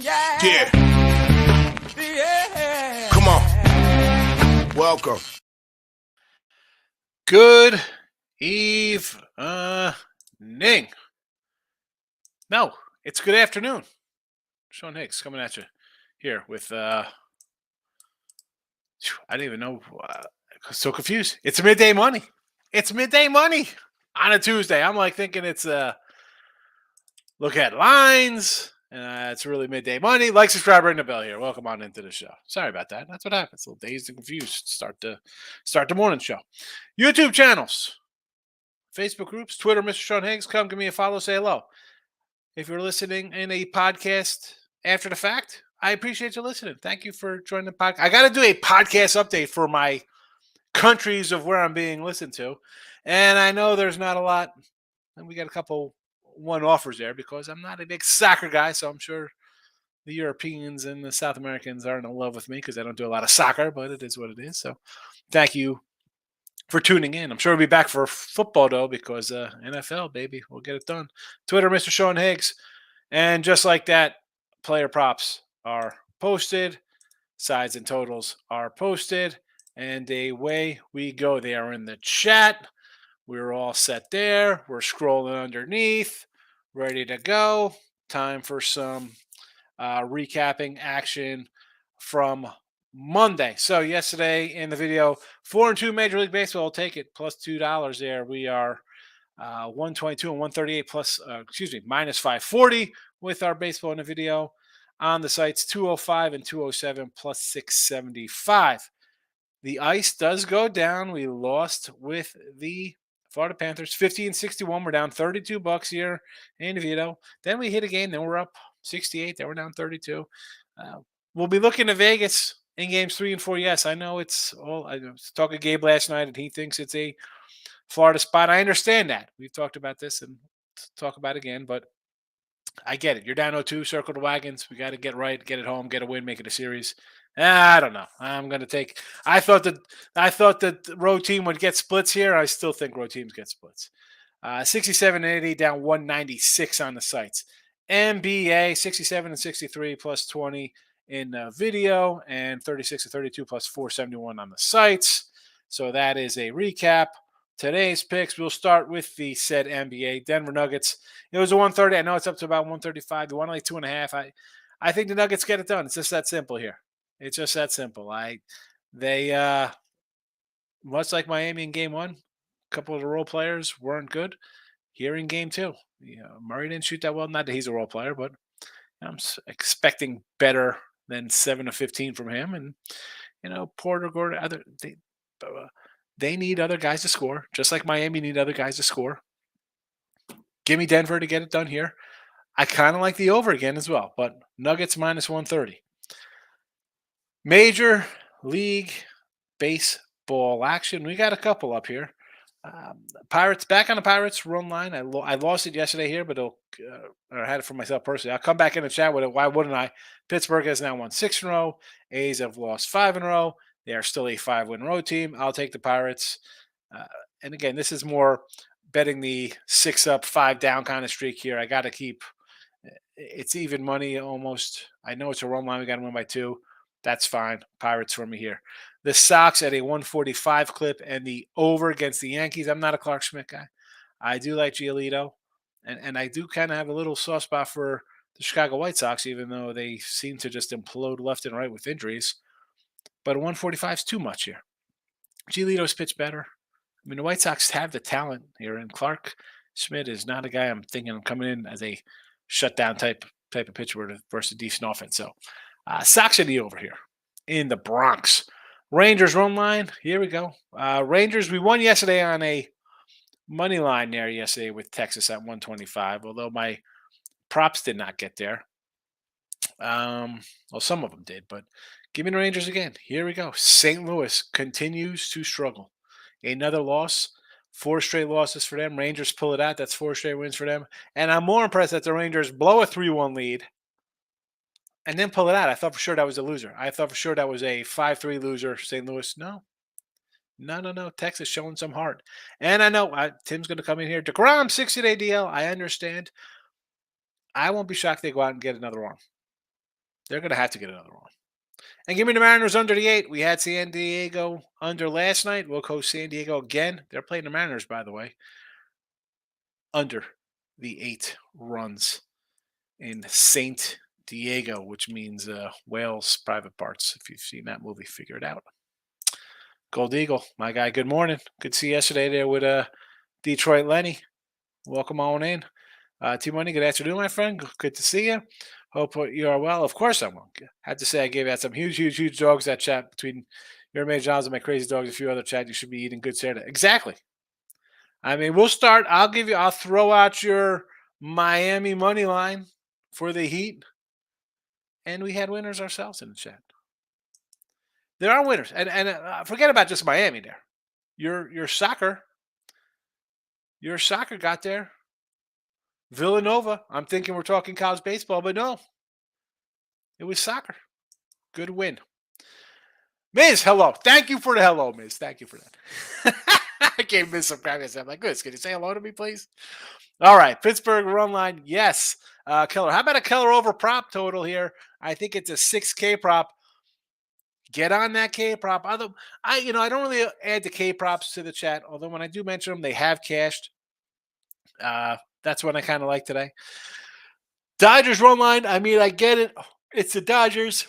Yeah. Come on. Welcome. Good evening. No, it's good afternoon. Sean Higgs coming at you here with I don't even know. So confused. It's midday money. It's midday money on a Tuesday. I'm like thinking it's look at lines. It's really midday money. Like, subscribe, ring the bell here. Welcome on into the show. Sorry about that. That's what happens. A little dazed and confused. Start the morning show. YouTube channels, Facebook groups, Twitter, Mr. Sean Higgs. Come give me a follow. Say hello. If you're listening in a podcast after the fact, I appreciate you listening. Thank you for joining the podcast. I got to do a podcast update for my countries of where I'm being listened to. And I know there's not a lot. And we got a couple one-offers there because I'm not a big soccer guy. So I'm sure the Europeans and the South Americans aren't in love with me because I don't do a lot of soccer, but it is what it is. So thank you for tuning in. I'm sure we'll be back for football, though, because NFL, baby, we'll get it done. Twitter, Mr. Sean Higgs. And just like that, player props are posted. Sides and totals are posted. And away we go. They are in the chat. We're all set there. We're scrolling underneath. Ready to go. Time for some recapping action from Monday. So yesterday in the video, 4-2 Major League Baseball. I'll take it. Plus $2 there. We are 122 and 138 plus, minus 540 with our baseball in the video. On the sites, 205 and 207 plus 675. The ice does go down. We lost with the Florida Panthers, 50 and 61. We're down $32 here in the video. Then we hit again. Then we're up 68. Then we're down 32. We'll be looking to Vegas in games 3 and 4. Yes, I know it's all. I was talking to Gabe last night, and he thinks it's a Florida spot. I understand that. We've talked about this and talk about it again, but I get it. You're down 0-2, circle the wagons. We got to get right, get it home, get a win, make it a series. I don't know. I'm going to take. I thought that road team would get splits here. I still think road teams get splits. 67 and 80, down 196 on the sites. NBA 67 and 63 plus 20 in video, and 36 and 32 plus 471 on the sites. So that is a recap. Today's picks, we'll start with the said NBA. Denver Nuggets. It was a 130. I know it's up to about 135. They won only 2.5. I think the Nuggets get it done. It's just that simple here. It's just that simple. They much like Miami in game 1, a couple of the role players weren't good. Here in game 2, Murray didn't shoot that well. Not that he's a role player, but I'm expecting better than 7 of 15 from him. And Porter, Gordon, they need other guys to score, just like Miami need other guys to score. Give me Denver to get it done here. I kind of like the over again as well, but Nuggets minus 130. Major League Baseball action. We got a couple up here. Pirates, back on the Pirates run line. I lost it yesterday here, but I had it for myself personally. I'll come back in the chat with it. Why wouldn't I? Pittsburgh has now won 6 in a row. A's have lost 5 in a row. They are still a 5-win road team. I'll take the Pirates. And again, this is more betting the 6 up, 5 down kind of streak here. I got to keep. It's even money almost. I know it's a run line. We got to win by 2. That's fine. Pirates for me here. The Sox at a 145 clip and the over against the Yankees. I'm not a Clark Schmidt guy. I do like Giolito, and I do kind of have a little soft spot for the Chicago White Sox, even though they seem to just implode left and right with injuries. But 145 is too much here. Giolito's pitched better. I mean, the White Sox have the talent here, and Clark Schmidt is not a guy I'm thinking of coming in as a shutdown type of pitcher versus a decent offense. So Sox are the over here in the Bronx. Rangers run line. Here we go. Rangers, we won yesterday on a money line there yesterday with Texas at 125, although my props did not get there. Well, some of them did, but give me the Rangers again. Here we go. St. Louis continues to struggle. Another loss. 4 straight losses for them. Rangers pull it out. That's 4 straight wins for them. And I'm more impressed that the Rangers blow a 3-1 lead and then pull it out. I thought for sure that was a loser. I thought for sure that was a 5-3 loser. St. Louis, no. Texas showing some heart. And I know Tim's going to come in here. DeGrom, 60-day DL. I understand. I won't be shocked they go out and get another arm. They're going to have to get another one. And give me the Mariners under the 8. We had San Diego under last night. We'll coach San Diego again. They're playing the Mariners, by the way, under the 8 runs in Saint Diego, which means whales private parts. If you've seen that movie, figure it out. Gold Eagle, my guy, good morning. Good to see you yesterday there with Detroit Lenny. Welcome on in. T-Money, good afternoon, my friend. Good to see you. Hope you are well. Of course I will. Had to say I gave out some huge dogs that chat between your Major Johns and my crazy dogs, a few other chat. You should be eating good Saturday. Exactly. I mean, we'll start. I'll throw out your Miami money line for the Heat. And we had winners ourselves in the chat. There are winners. And forget about just Miami there. Your soccer got there. Villanova. I'm thinking we're talking college baseball, but no. It was soccer. Good win. Miz, hello. Thank you for the hello, Miz. Thank you for that. I gave Miz some crackers. I'm like, good. Can you say hello to me, please? All right. Pittsburgh run line. Yes. Keller. How about a Keller over prop total here? I think it's a 6K prop. Get on that K prop. Although I don't really add the K props to the chat. Although when I do mention them, they have cashed. That's what I kind of like today. Dodgers run line. I mean, I get it. It's the Dodgers.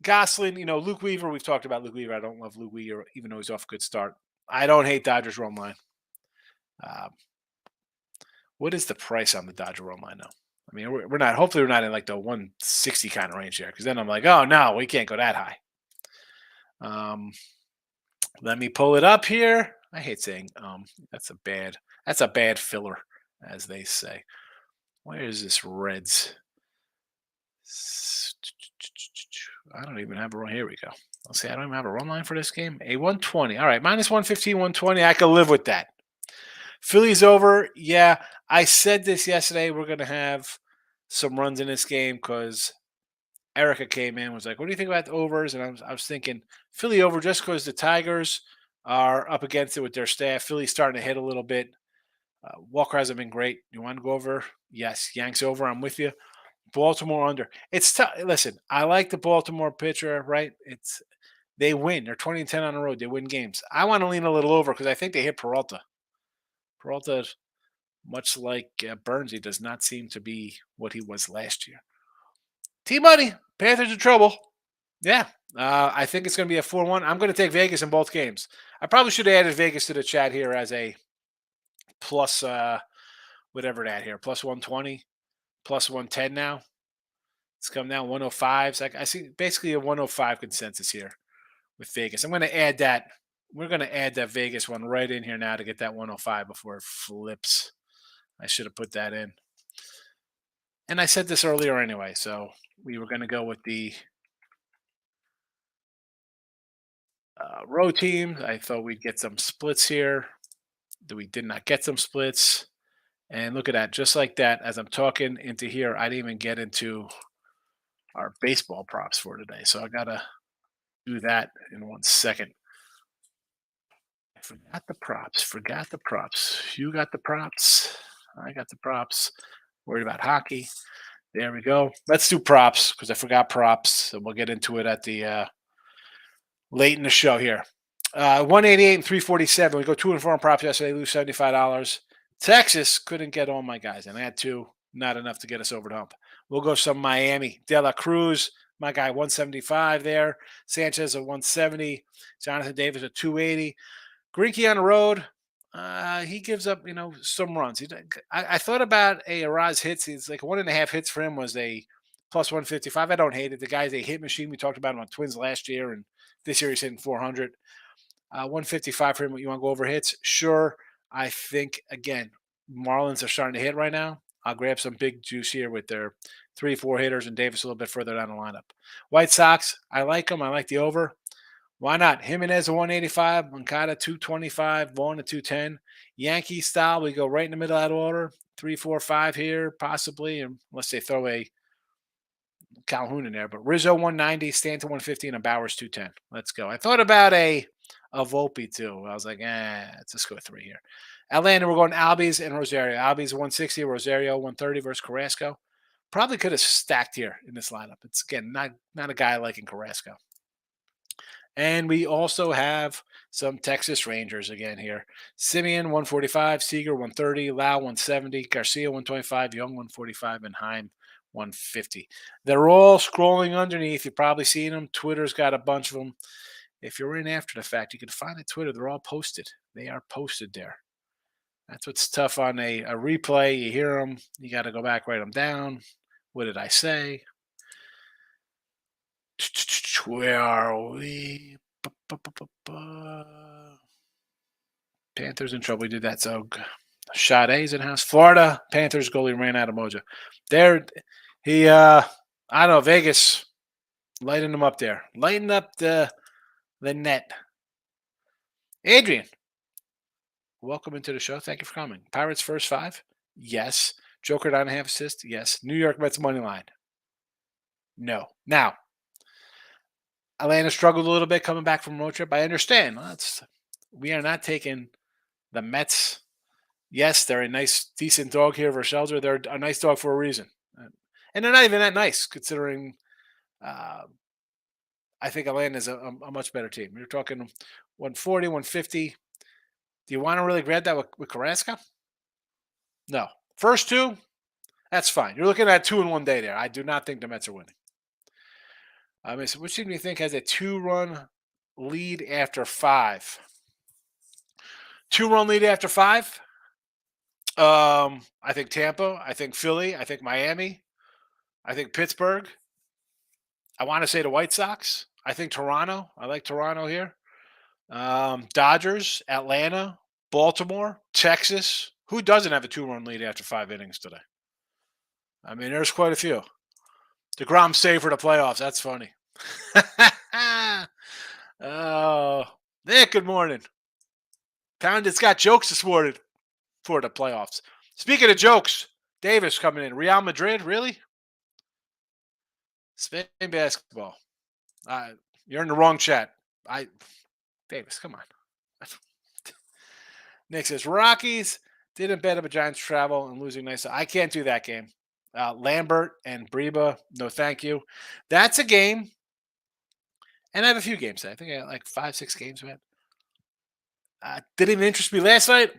Gosselin, Luke Weaver. We've talked about Luke Weaver. I don't love Luke Weaver, even though he's off a good start. I don't hate Dodgers run line. What is the price on the Dodger run line now? I mean, we're not. Hopefully, we're not in like the 160 kind of range here, because then I'm like, oh no, we can't go that high. Let me pull it up here. I hate saying that's a bad filler, as they say. Where is this Reds? I don't even have a run. Here we go. Let's see. I don't even have a run line for this game. A 120. All right, minus 115, 120. I can live with that. Phillies over. Yeah, I said this yesterday. We're going to have some runs in this game because Erica came in and was like, what do you think about the overs? And I was thinking Philly over just because the Tigers are up against it with their staff. Philly's starting to hit a little bit. Walker hasn't been great. You want to go over? Yes. Yanks over. I'm with you. Baltimore under. It's tough. Listen, I like the Baltimore pitcher, right? They win. They're 20-10 on the road. They win games. I want to lean a little over because I think they hit Peralta. Peralta, much like Burns, he does not seem to be what he was last year. T-Money, Panthers in trouble. Yeah, I think it's going to be a 4-1. I'm going to take Vegas in both games. I probably should have added Vegas to the chat here as a plus, whatever that here, plus 120, plus 110 now. It's come down 105. So I see basically a 105 consensus here with Vegas. I'm going to add that. We're going to add that Vegas one right in here now to get that 105 before it flips. I should have put that in. And I said this earlier anyway, so we were going to go with the road team. I thought we'd get some splits here. We did not get some splits. And look at that. Just like that, as I'm talking into here, I didn't even get into our baseball props for today. So I got to do that in 1 second. I forgot the props. You got the props. I got the props. Worried about hockey. There we go. Let's do props because I forgot props. And we'll get into it at the late in the show here. 188 and 347. We go 2 and 4 on props yesterday. Lose $75. Texas couldn't get all my guys, and I had 2. Not enough to get us over the hump. We'll go some Miami. De La Cruz, my guy, 175 there. Sanchez at 170. Jonathan Davis at 280. Greinke on the road. He gives up, some runs. I thought about a Araz hits. It's like 1.5 hits for him was a plus 155. I don't hate it. The guy's a hit machine. We talked about him on Twins last year, and this year he's hitting 400. 155 for him. You want to go over hits? Sure. I think, again, Marlins are starting to hit right now. I'll grab some big juice here with their 3-4 hitters and Davis a little bit further down the lineup. White Sox, I like them. I like the over. Why not? Jimenez at 185, Moncada 225, Vaughn at 210. Yankee style, we go right in the middle of that order. 3, 4, 5 here, possibly, unless they throw a Calhoun in there. But Rizzo 190, Stanton 115, and Bowers 210. Let's go. I thought about a Volpe too. I was like, let's just go 3 here. Atlanta, we're going Albies and Rosario. Albies 160, Rosario 130 versus Carrasco. Probably could have stacked here in this lineup. It's again not a guy like in Carrasco. And we also have some Texas Rangers again here. Simeon 145, Seager 130, Lau 170, Garcia 125, Young 145, and Heim 150. They're all scrolling underneath. You've probably seen them. Twitter's got a bunch of them. If you're in after the fact, you can find it Twitter. They're all posted. They are posted there. That's what's tough on a replay. You hear them, you got to go back, write them down. What did I say? Where are we? Panthers in trouble. We did that. So Sade's in house. Florida Panthers goalie ran out of mojo. There, I don't know, Vegas lighting them up there. Lighting up the net. Adrian, welcome into the show. Thank you for coming. Pirates first 5? Yes. Joker 9.5 assist? Yes. New York Mets money line? No. Now, Atlanta struggled a little bit coming back from a road trip. I understand. We are not taking the Mets. Yes, they're a nice, decent dog here for shelter. They're a nice dog for a reason. And they're not even that nice considering I think Atlanta is a much better team. You're talking 140, 150. Do you want to really grab that with Carrasco? No. First 2, that's fine. You're looking at 2 in 1 day there. I do not think the Mets are winning. So which team do you think has a 2-run lead after 5? 2-run lead after 5? I think Tampa. I think Philly. I think Miami. I think Pittsburgh. I want to say the White Sox. I think Toronto. I like Toronto here. Dodgers, Atlanta, Baltimore, Texas. Who doesn't have a 2-run lead after 5 innings today? I mean, there's quite a few. DeGrom saved for the playoffs. That's funny. Oh, Nick, good morning. Poundit's got jokes this morning for the playoffs. Speaking of jokes, Davis coming in. Real Madrid, really? Spain basketball. You're in the wrong chat. Davis, come on. Nick says, Rockies didn't bet up a Giants travel and losing nice. I can't do that game. Lambert and Breba, no thank you. That's a game. And I have a few games. I think I had like 5, 6 games, man. Didn't even interest me last night.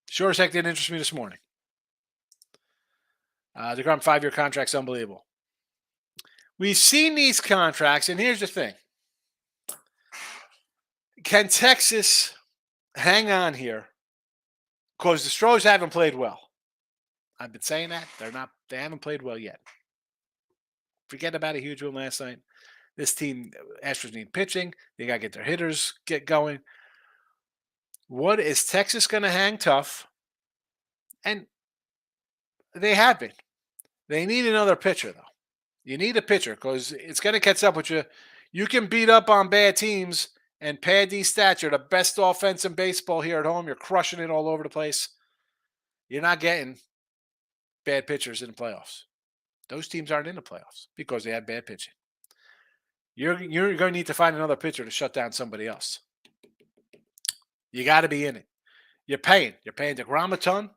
Sure as heck didn't interest me this morning. DeGrom 5-year contract's unbelievable. We've seen these contracts, and here's the thing. Can Texas hang on here? Because the Stros haven't played well. I've been saying that. They haven't played well yet. Forget about a huge win last night. This team, Astros need pitching. They got to get their hitters get going. What is Texas going to hang tough? And they have been. They need another pitcher, though. You need a pitcher because it's going to catch up with you. You can beat up on bad teams and pad these stats. You're the best offense in baseball here at home. You're crushing it all over the place. You're not getting bad pitchers in the playoffs. Those teams aren't in the playoffs because they had bad pitching. You're going to need to find another pitcher to shut down somebody else. You got to be in it. You're paying. You're paying DeGrom a ton.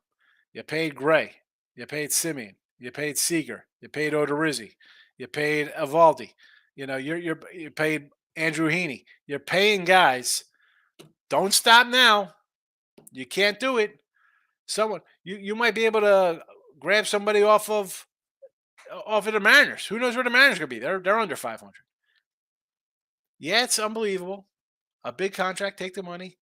You paid Gray. You paid Simeon. You paid Seager. You paid Odorizzi. You paid Evaldi. You paid Andrew Heaney. You're paying guys. Don't stop now. You can't do it. You might be able to grab somebody off of the Mariners. Who knows where the Mariners are going to be? They're under 500. Yeah, it's unbelievable. A big contract, take the money.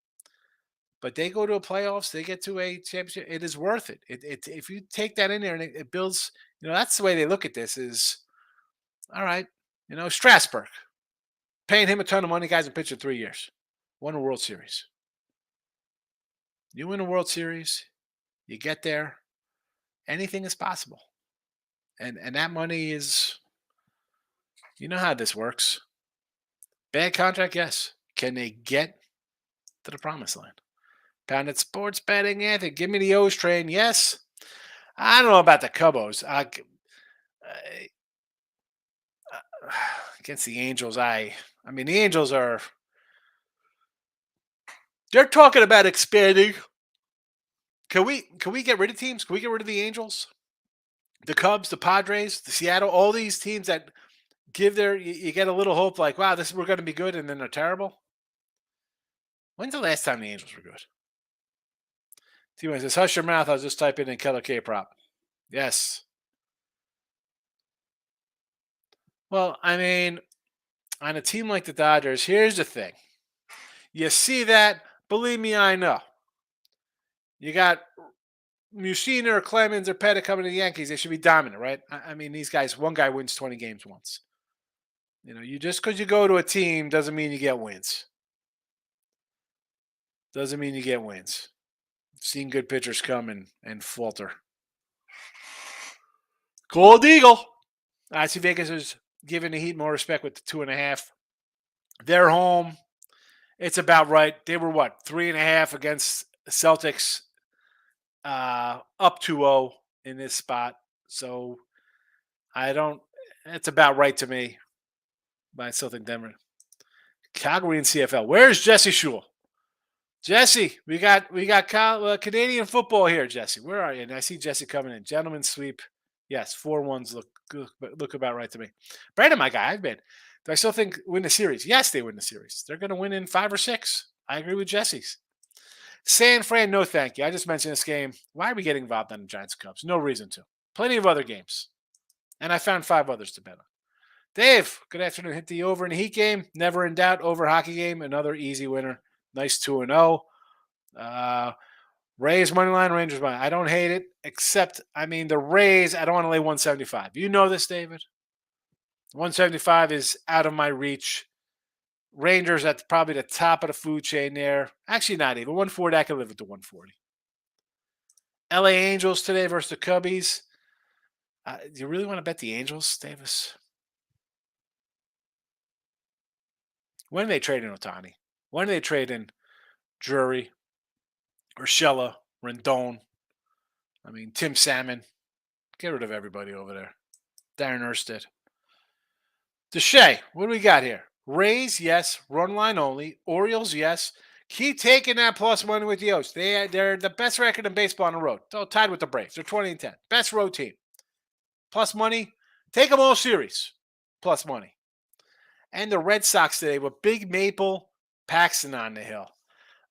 But they go to a playoffs, they get to a championship. It is worth it. If you take that in there and it builds, that's the way they look at this is, all right, Strasburg, paying him a ton of money, guys, and pitching 3 years. Won a World Series. You win a World Series, you get there, anything is possible. And that money is, you know how this works. Bad contract, yes. Can they get to the promised land? Pounded sports betting, Anthony. Give me the O's train. Yes. I don't know about the Cubs. Against the Angels, I mean, the Angels are. They're talking about expanding. Can we get rid of teams? Can we get rid of the Angels? The Cubs, the Padres, the Seattle, all these teams that you get a little hope like, wow, we're going to be good, and then they're terrible. When's the last time the Angels were good? T-Wayne says, hush your mouth. I'll just type in Keller K prop. Yes. Well, I mean, on a team like the Dodgers, here's the thing. You see that, believe me, I know. You got Mussina or Clemens or Pettit coming to the Yankees. They should be dominant, right? I mean, these guys, one guy wins 20 games once. You just because you go to a team doesn't mean you get wins. Doesn't mean you get wins. I've seen good pitchers come and falter. Gold Eagle. I see Vegas is giving the Heat more respect with the 2.5. They're home. It's about right. They were 3.5 against Celtics, up 2-0 in this spot. So it's about right to me. But I still think Denver. Calgary and CFL. Where's Jesse Shule? Jesse, we got Canadian football here, Jesse. Where are you? And I see Jesse coming in. Gentleman's sweep. Yes, 4-1s look about right to me. Brandon, my guy, do I still think win the series? Yes, they win the series. They're going to win in 5 or 6. I agree with Jesse's. San Fran, no thank you. I just mentioned this game. Why are we getting involved on the Giants Cubs? No reason to. Plenty of other games. And I found 5 others to bet on. Dave, good afternoon. Hit the over in the Heat game. Never in doubt. Over hockey game. Another easy winner. Nice 2-0. Rays money line, Rangers money. I don't hate it, except the Rays. I don't want to lay 175. You know this, David. 175 is out of my reach. Rangers at probably the top of the food chain there. Actually, not even 140. I can live with the 140. LA Angels today versus the Cubbies. Do you really want to bet the Angels, Davis? When do they trade in Ohtani? When do they trade in Drury, Urshela, Rendon? Tim Salmon. Get rid of everybody over there. Darren Erstead. Deshae, what do we got here? Rays, yes. Run line only. Orioles, yes. Keep taking that plus money with the O's. They're the best record in baseball on the road. So tied with the Braves. They're 20-10. Best road team. Plus money. Take them all series. Plus money. And the Red Sox today with Big Maple, Paxton on the hill.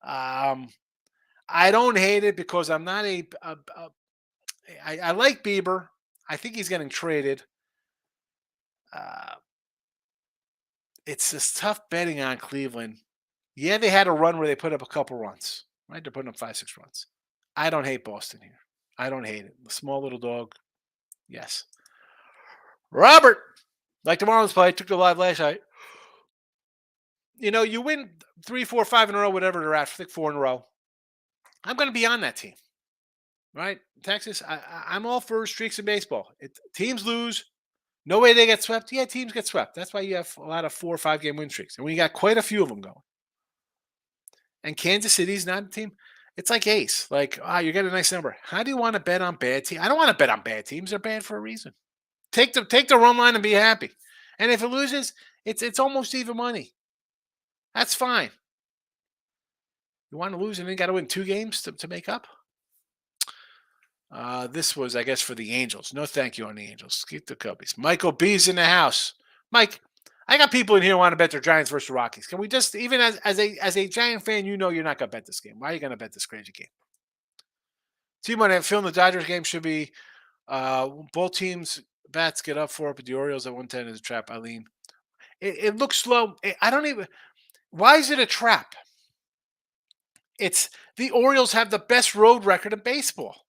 I don't hate it because I'm not I like Bieber. I think he's getting traded. It's just tough betting on Cleveland. Yeah, they had a run where they put up a couple runs. Right? They're putting up 5-6 runs. I don't hate Boston here. I don't hate it. The small little dog. Yes. Robert, like the Marlins play, took the live last night. You win 3, 4, 5 in a row, whatever they're at. I think 4 in a row. I'm going to be on that team. Right? Texas, I'm all for streaks in baseball. Teams lose. No way they get swept. Yeah, teams get swept. That's why you have a lot of 4 or 5 game win streaks. And we got quite a few of them going. And Kansas City's not a team. It's like Ace. Like, you get a nice number. How do you want to bet on bad teams? I don't want to bet on bad teams. They're bad for a reason. Take the run line and be happy. And if it loses, it's almost even money. That's fine. You want to lose and then got to win 2 games to make up? This was, I guess, for the Angels. No thank you on the Angels. Keep the Cubbies. Michael B's in the house. Mike, I got people in here who want to bet their Giants versus the Rockies. Can we just, even as a Giant fan, you're not going to bet this game. Why are you going to bet this crazy game? Team on that film, the Dodgers game should be both teams bats get up for it, but the Orioles at 110 is a trap. Eileen, it looks slow. Why is it a trap? It's the Orioles have the best road record in baseball.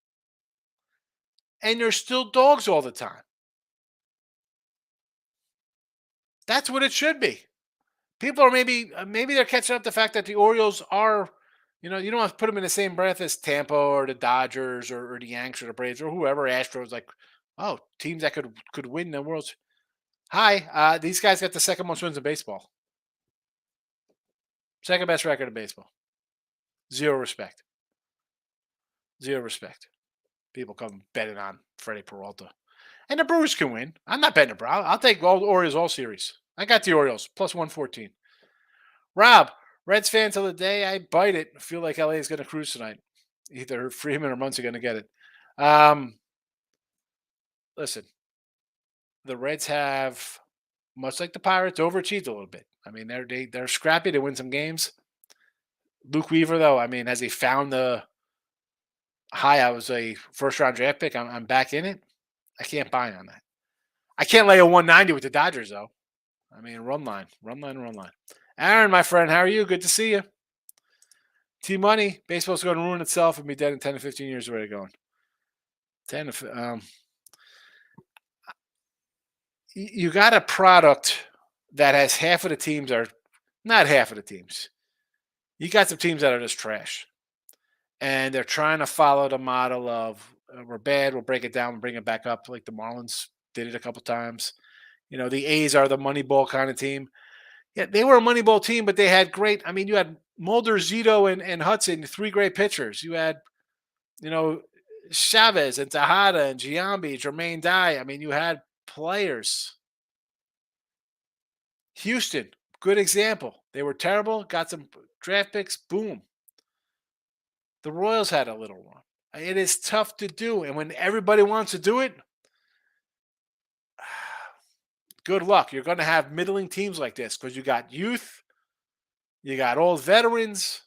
And they're still dogs all the time. That's what it should be. People are maybe they're catching up the fact that the Orioles are, you don't have to put them in the same breath as Tampa or the Dodgers or the Yanks or the Braves or whoever. Astros, like, oh, teams that could win the World. Hi, these guys got the second most wins in baseball. Second best record in baseball. Zero respect. People come betting on Freddie Peralta. And the Brewers can win. I'm not betting the Brewers. I'll take all the Orioles all series. I got the Orioles, plus 114. Rob, Reds fan till the day I bite it. I feel like LA is going to cruise tonight. Either Freeman or Muncy are going to get it. listen, the Reds have, much like the Pirates, overachieved a little bit. I mean, they're scrappy to win some games. Luke Weaver, though, I mean, has he found the high? I was a first round draft pick. I'm back in it. I can't buy on that. I can't lay a 190 with the Dodgers, though. I mean, run line, run line, run line. Aaron, my friend, how are you? Good to see you. T Money, baseball's going to ruin itself and be dead in 10 to 15 years. Where are you going? 10 to, you got a product that has half of the teams are not half of the teams. You got some teams that are just trash. And they're trying to follow the model of we're bad, we'll break it down, we'll bring it back up, like the Marlins did it a couple times. You know, the A's are the Moneyball kind of team. Yeah, they were a Moneyball team, but they had great. I mean, you had Mulder, Zito, and Hudson, three great pitchers. You had, you know, Chavez and Tejada and Giambi, Jermaine Dye. I mean, you had players. Houston, good example. They were terrible, got some draft picks, boom. The Royals had a little run. It is tough to do. And when everybody wants to do it, good luck. You're going to have middling teams like this because you got youth, you got old veterans.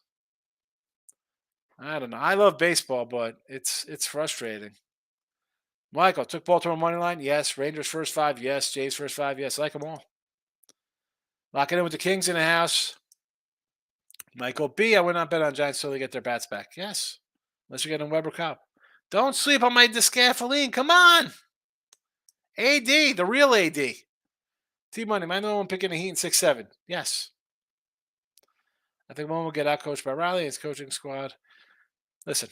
I don't know. I love baseball, but it's frustrating. Michael, took Baltimore money line? Yes. Rangers first five? Yes. Jays first five? Yes. I like them all. Locking in with the Kings in the house. Michael B, I would not bet on Giants until they get their bats back. Yes. Unless you're getting Weber Cup. Don't sleep on my Descaffoline. Come on. AD, the real AD. T-Money, my number one pick in the Heat in 6-7. Yes. I think one will get out coached by Riley and his coaching squad. Listen,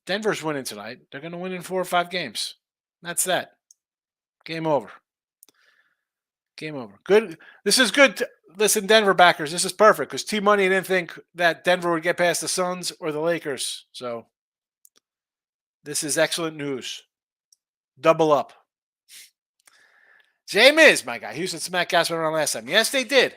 Denver's winning tonight. They're going to win in 4 or 5 games. That's that. Game over. Game over. Good. This is good. Listen, Denver backers, this is perfect because T-Money didn't think that Denver would get past the Suns or the Lakers. So this is excellent news. Double up. James, my guy. Houston smacked Gasper around last time. Yes, they did.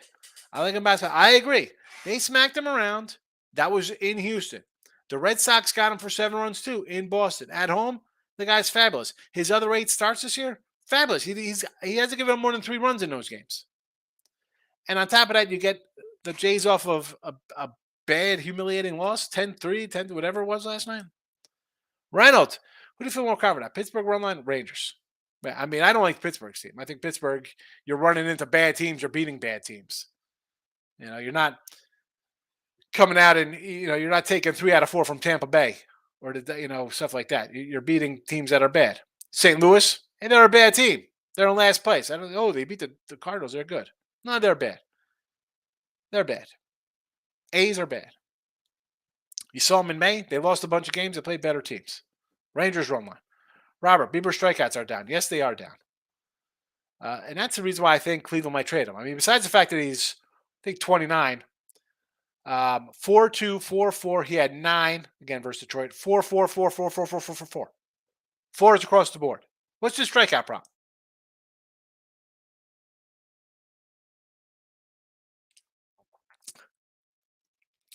I like him basketball. I agree. They smacked him around. That was in Houston. The Red Sox got him for 7 runs too in Boston. At home, the guy's fabulous. His other 8 starts this year, fabulous. He hasn't given him more than 3 runs in those games. And on top of that, you get the Jays off of a bad, humiliating loss, 10-3, 10 whatever it was last night. Reynolds, who do you feel more confident at? Pittsburgh run line, Rangers. I mean, I don't like Pittsburgh's team. I think Pittsburgh, you're running into bad teams, you're beating bad teams. You know, you're not coming out and, you know, you're not taking 3 out of 4 from Tampa Bay or, stuff like that. You're beating teams that are bad. St. Louis, and they're a bad team. They're in last place. They beat the Cardinals. They're good. No, they're bad. They're bad. A's are bad. You saw them in May. They lost a bunch of games. They played better teams. Rangers run line. Robert, Bieber strikeouts are down. Yes, they are down. And that's the reason why I think Cleveland might trade him. I mean, besides the fact that he's, I think, 29, 4-2, 4-4. He had 9, again, versus Detroit. 4-4, 4-4, 4-4, 4-4. 4 is across the board. What's his strikeout problem?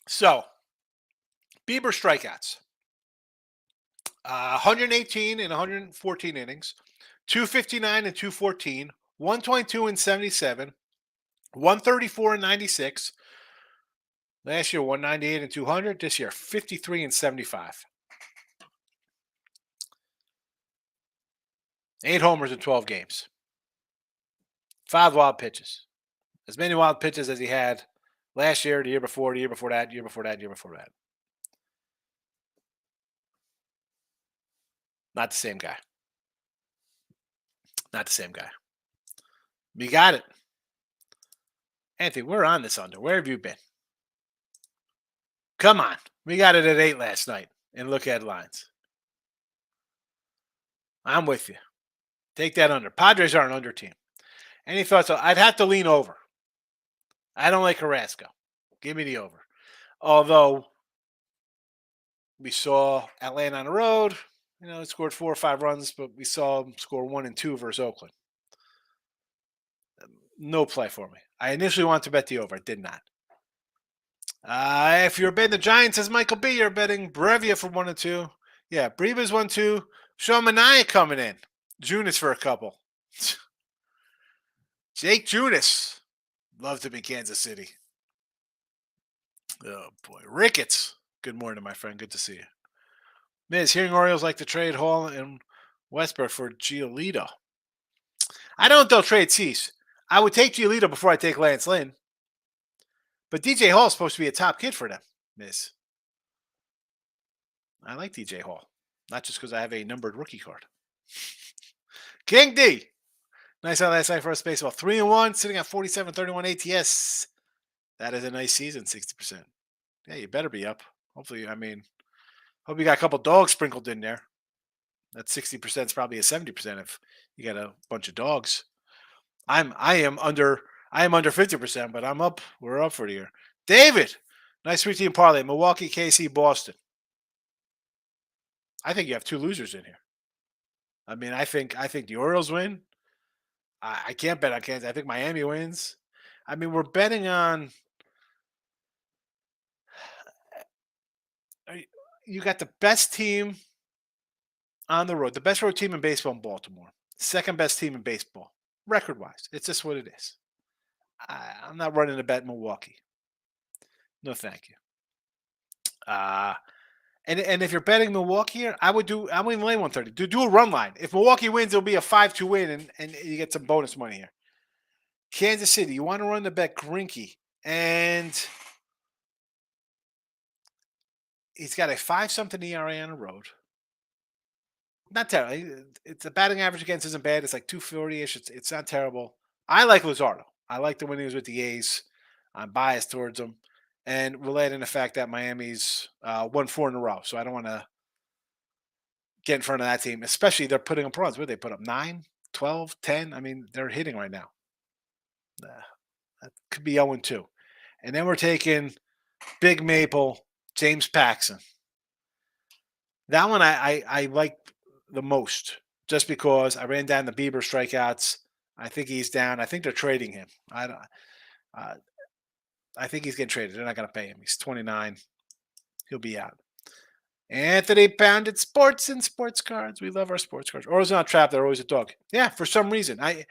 So, Bieber strikeouts. 118 and 114 innings, 259 and 214, 122 and 77, 134 and 96. Last year, 198 and 200. This year, 53 and 75. 8 homers in 12 games. 5 wild pitches. As many wild pitches as he had last year, the year before, the year before that, year before that, year before that. Not the same guy. Not the same guy. We got it. Anthony, we're on this under. Where have you been? Come on. We got it at 8 last night. And look at lines. I'm with you. Take that under. Padres are an under team. Any thoughts? I'd have to lean over. I don't like Carrasco. Give me the over. Although we saw Atlanta on the road. You know, it scored 4 or 5 runs, but we saw him score 1 and 2 versus Oakland. No play for me. I initially wanted to bet the over. I did not. If you're betting the Giants, as Michael B, you're betting Brevia for 1 and 2. Yeah, Breba's 1-2. Sean Manaea coming in. Junis for a couple. Jake Junis. Loved him in Kansas City. Oh, boy. Ricketts. Good morning, my friend. Good to see you. Miz, hearing Orioles like to trade Hall and Westbrook for Giolito. I don't they'll trade Cease. I would take Giolito before I take Lance Lynn. But DJ Hall is supposed to be a top kid for them, Miz. I like DJ Hall. Not just because I have a numbered rookie card. King D. Nice out last night for us baseball. 3-1, sitting at 47-31 ATS. That is a nice season, 60%. Yeah, you better be up. Hopefully, hope you got a couple dogs sprinkled in there. That 60% is probably a 70% if you got a bunch of dogs. I am under 50%, but I'm up. We're up for the year. David, nice 3-team parlay. Milwaukee, KC, Boston. I think you have two losers in here. I think the Orioles win. I can't bet on Kansas. I think Miami wins. We're betting on. You got the best team on the road, the best road team in baseball in Baltimore, second best team in baseball, record wise. It's just what it is. I'm not running a bet in Milwaukee. No, thank you. And if you're betting Milwaukee here, I wouldn't lay 130. Do a run line. If Milwaukee wins, it'll be a 5-2 win, and you get some bonus money here. Kansas City, you want to run the bet Greinke, and he's got a 5-something ERA on the road. Not terrible. It's the batting average against isn't bad. It's like 240-ish. It's not terrible. I like Luzardo. I like the when he was with the A's. I'm biased towards him. And related in the fact that Miami's won 4 in a row. So I don't want to get in front of that team, especially they're putting up runs. Where they put up 9, 12, 10. They're hitting right now. That could be 0-2. And then we're taking Big Maple, James Paxton. That one I like the most just because I ran down the Bieber strikeouts. I think he's down. I think they're trading him. I think he's getting traded. They're not going to pay him. He's 29. He'll be out. Anthony Pounded Sports and Sports Cards. We love our sports cards. Orioles not trapped. They're always a dog. Yeah, for some reason. And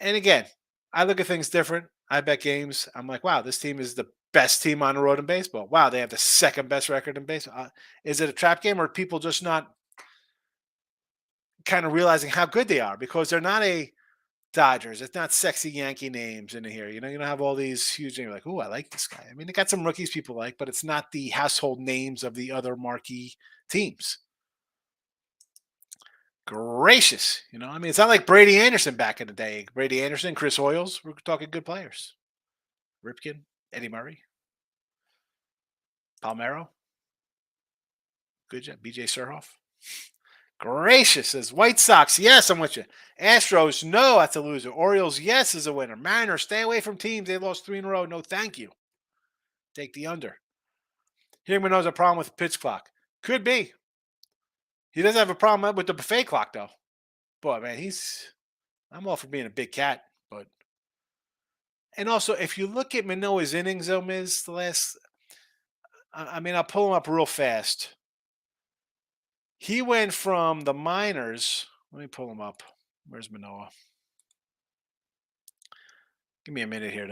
again, I look at things different. I bet games. I'm like, wow, this team is the best team on the road in baseball. Wow, they have the second best record in baseball. Is it a trap game or are people just not kind of realizing how good they are? Because they're not a Dodgers. It's not sexy Yankee names in here. You don't have all these huge names like, oh, I like this guy. They got some rookies people like, but it's not the household names of the other marquee teams. Gracious. It's not like Brady Anderson back in the day. Brady Anderson, Chris Hoyles, we're talking good players. Ripken, Eddie Murray, Palmeiro. Good job. BJ Surhoff. Gracious says White Sox. Yes, I'm with you. Astros, no, that's a loser. Orioles, yes, is a winner. Mariners, stay away from teams. They lost 3 in a row. No, thank you. Take the under. Hingman knows a problem with the pitch clock. Could be. He doesn't have a problem with the buffet clock, though. Boy, man, I'm all for being a big cat, but. And also, if you look at Manoah's innings, though, Miz, I'll pull him up real fast. He went from the minors. Let me pull him up. Where's Manoah? Give me a minute here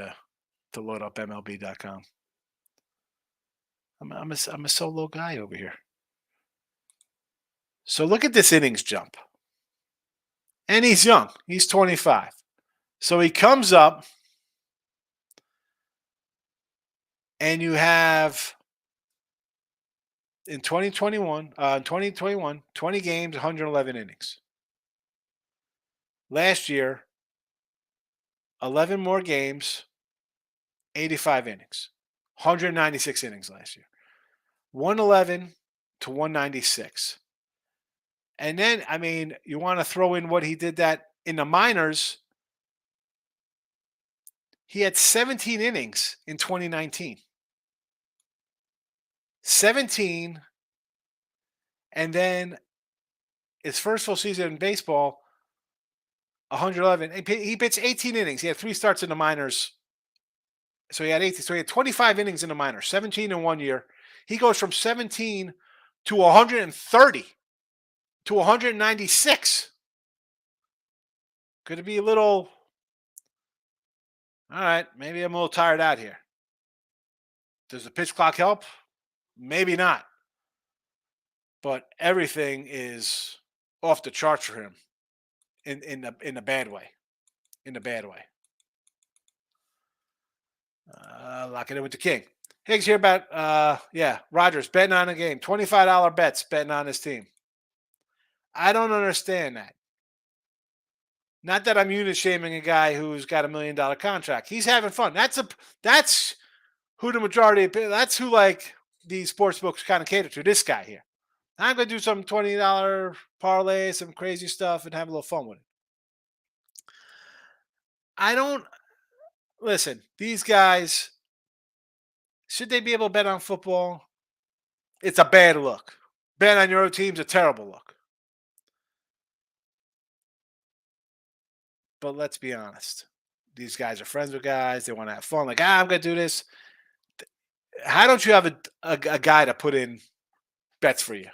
to load up MLB.com. I'm a solo guy over here. So look at this innings jump. And he's young. He's 25. So he comes up, and you have in 2021, 20 games, 111 innings. Last year, 11 more games, 85 innings. 196 innings last year. 111 to 196. And then, you want to throw in what he did that in the minors. He had 17 innings in 2019. 17. And then his first full season in baseball, 111. He pitched 18 innings. He had 3 starts in the minors. So he had 18. So he had 25 innings in the minors, 17 in 1 year. He goes from 17 to 130 to 196. Could it be a little? All right, maybe I'm a little tired out here. Does the pitch clock help? Maybe not. But everything is off the charts for him in a bad way. In a bad way. Lock it in with the king. Higgs here about Rogers betting on a game. $25 bets betting on his team. I don't understand that. Not that I'm unit shaming a guy who's got $1 million contract. He's having fun. That's who the majority. That's who like these sports books kind of cater to. This guy here. I'm gonna do some $20 parlay, some crazy stuff, and have a little fun with it. I don't listen. These guys, should they be able to bet on football? It's a bad look. Bet on your own team's a terrible look. But let's be honest. These guys are friends with guys. They want to have fun. Like, I'm going to do this. How don't you have a guy to put in bets for you?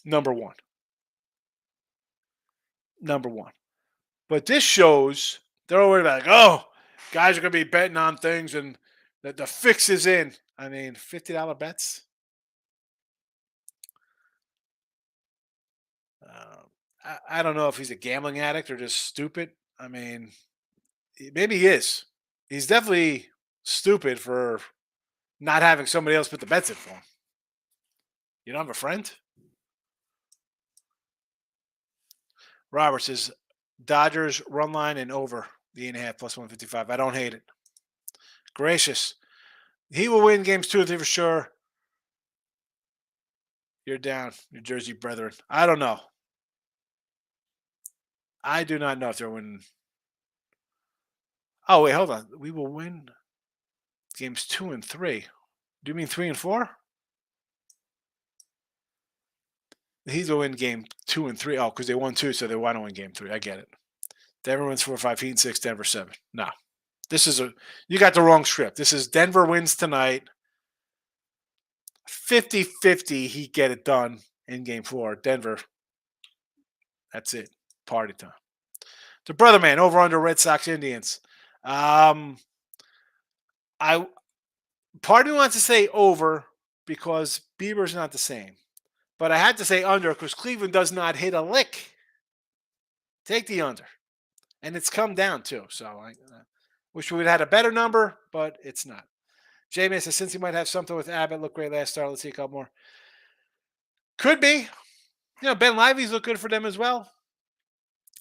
Number one. But this shows they're already like, oh, guys are going to be betting on things and the fix is in. I mean, $50 bets. I don't know if he's a gambling addict or just stupid. I mean, maybe he is. He's definitely stupid for not having somebody else put the bets in for him. You don't have a friend? Robert says Dodgers run line and over the 8.5 plus 155. I don't hate it. Gracious. He will win games 2 or 3 for sure. You're down, New Jersey brethren. I don't know. I do not know if they're winning. Oh, wait, hold on. We will win games 2 and 3. Do you mean 3 and 4? He's will win game 2 and 3. Oh, because they won 2, so they want to win game 3. I get it. Denver wins 4, 5, Heat and 6, Denver 7. No. You got the wrong script. This is Denver wins tonight. 50-50, he get it done in game 4. Denver, that's it. Party time. The brother man over under Red Sox Indians. Part of me wants to say over because Bieber's not the same. But I had to say under because Cleveland does not hit a lick. Take the under. And it's come down too. So I wish we would have had a better number, but it's not. Jamie says since he might have something with Abbott, looked great last start. Let's see a couple more. Could be. Ben Lively's look good for them as well.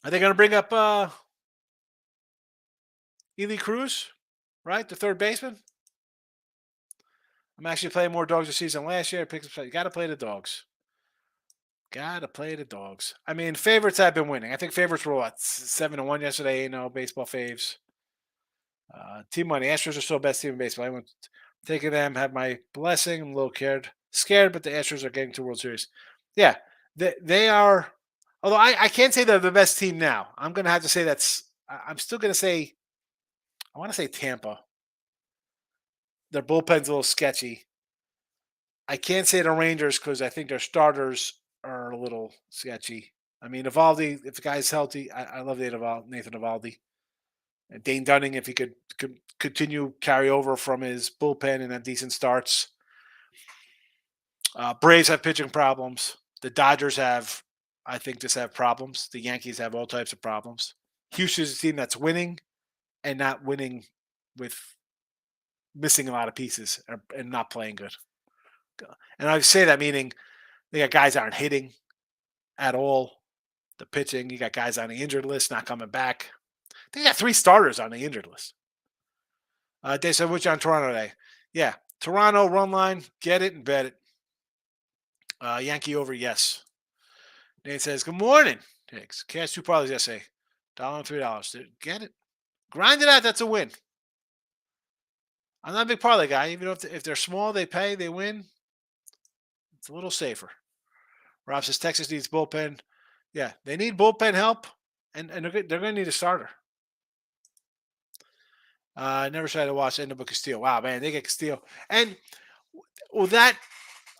Are they going to bring up Ely Cruz, right? The third baseman? I'm actually playing more dogs this season last year. You got to play the dogs. I mean, favorites have been winning. I think favorites were 7-1 yesterday. Baseball faves. Team money. Astros are still best team in baseball. I want taking them. Have my blessing. I'm a little scared, but the Astros are getting to World Series. Yeah, they are. Although I can't say they're the best team now. I'm going to have to say I'm still going to say. I want to say Tampa. Their bullpen's a little sketchy. I can't say the Rangers because I think their starters are a little sketchy. I mean, Evaldi, if the guy's healthy, I love Nathan Evaldi. And Dane Dunning, if he could continue carry over from his bullpen and have decent starts. Braves have pitching problems. The Dodgers have problems. The Yankees have all types of problems. Houston's a team that's winning and not winning with missing a lot of pieces and not playing good. And I say that meaning they got guys aren't hitting at all. The pitching, you got guys on the injured list not coming back. They got 3 starters on the injured list. They said, which on Toronto today? Yeah, Toronto run line, get it and bet it. Yankee over, yes. Nate says, good morning. Thanks. Cash 2 parlays yesterday. $1 and $3. Get it. Grind it out. That's a win. I'm not a big parlay guy. Even if they're small, they pay, they win. It's a little safer. Rob says Texas needs bullpen. Yeah, they need bullpen help, and they're going to need a starter. I never tried to watch End of Castillo. Wow, man, they get Castillo. And I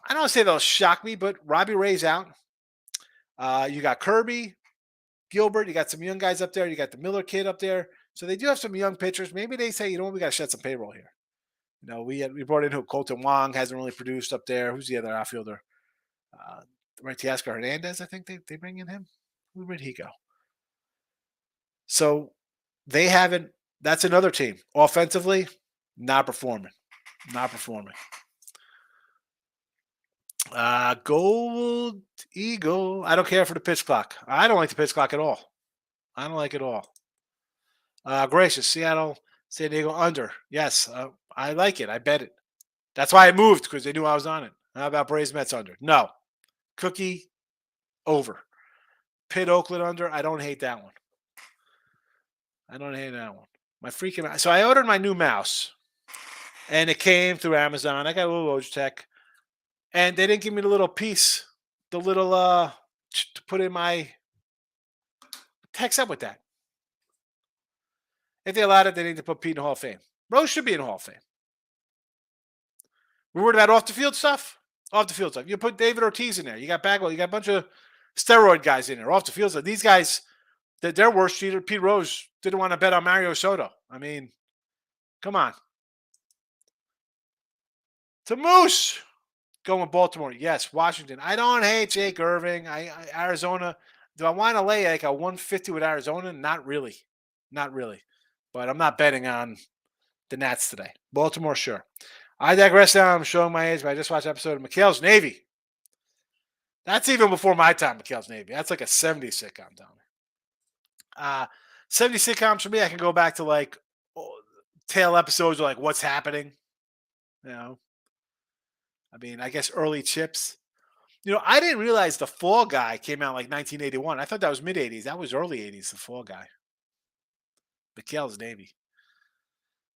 don't say they'll shock me, but Robbie Ray's out. You got Kirby, Gilbert. You got some young guys up there. You got the Miller kid up there. So they do have some young pitchers. Maybe they say, you know what, we got to shed some payroll here. We brought in who Colton Wong hasn't really produced up there. Who's the other outfielder? Uh, right, Teoscar Hernandez. I think they bring in him. Where did he go? So they haven't. That's another team. Offensively, not performing. Not performing. Gold Eagle. I don't care for the pitch clock. I don't like the pitch clock at all. I don't like it all. Gracious, Seattle, San Diego under. Yes, I like it. I bet it. That's why I moved because they knew I was on it. How about Braves Mets under? No. Cookie over. Pitt Oakland under. I don't hate that one. I don't hate that one. My freaking so I ordered my new mouse, and it came through Amazon. I got a little Logitech, and they didn't give me the little piece, the little to put in my. Heck's up with that? If they allowed it, they need to put Pete in the Hall of Fame. Rose should be in the Hall of Fame. We're worried about off the field stuff. Off the field stuff. You put David Ortiz in there. You got Bagwell. You got a bunch of steroid guys in there. Off the field stuff. These guys, their worst cheater. Pete Rose didn't want to bet on Mario Soto. I mean, come on. To Moose. Going with Baltimore. Yes, Washington. I don't hate Jake Irving. Arizona. Do I want to lay like a 150 with Arizona? Not really. Not really. But I'm not betting on the Nats today. Baltimore, sure. I digress now. I'm showing my age, but I just watched an episode of McHale's Navy. That's even before my time, McHale's Navy. That's like a 70s sitcom down there. 70s sitcoms for me, I can go back to like tail episodes of like What's Happening. You know, I mean, I guess early Chips. I didn't realize The Fall Guy came out like 1981. I thought that was mid 80s. That was early 80s, The Fall Guy. McHale's Navy.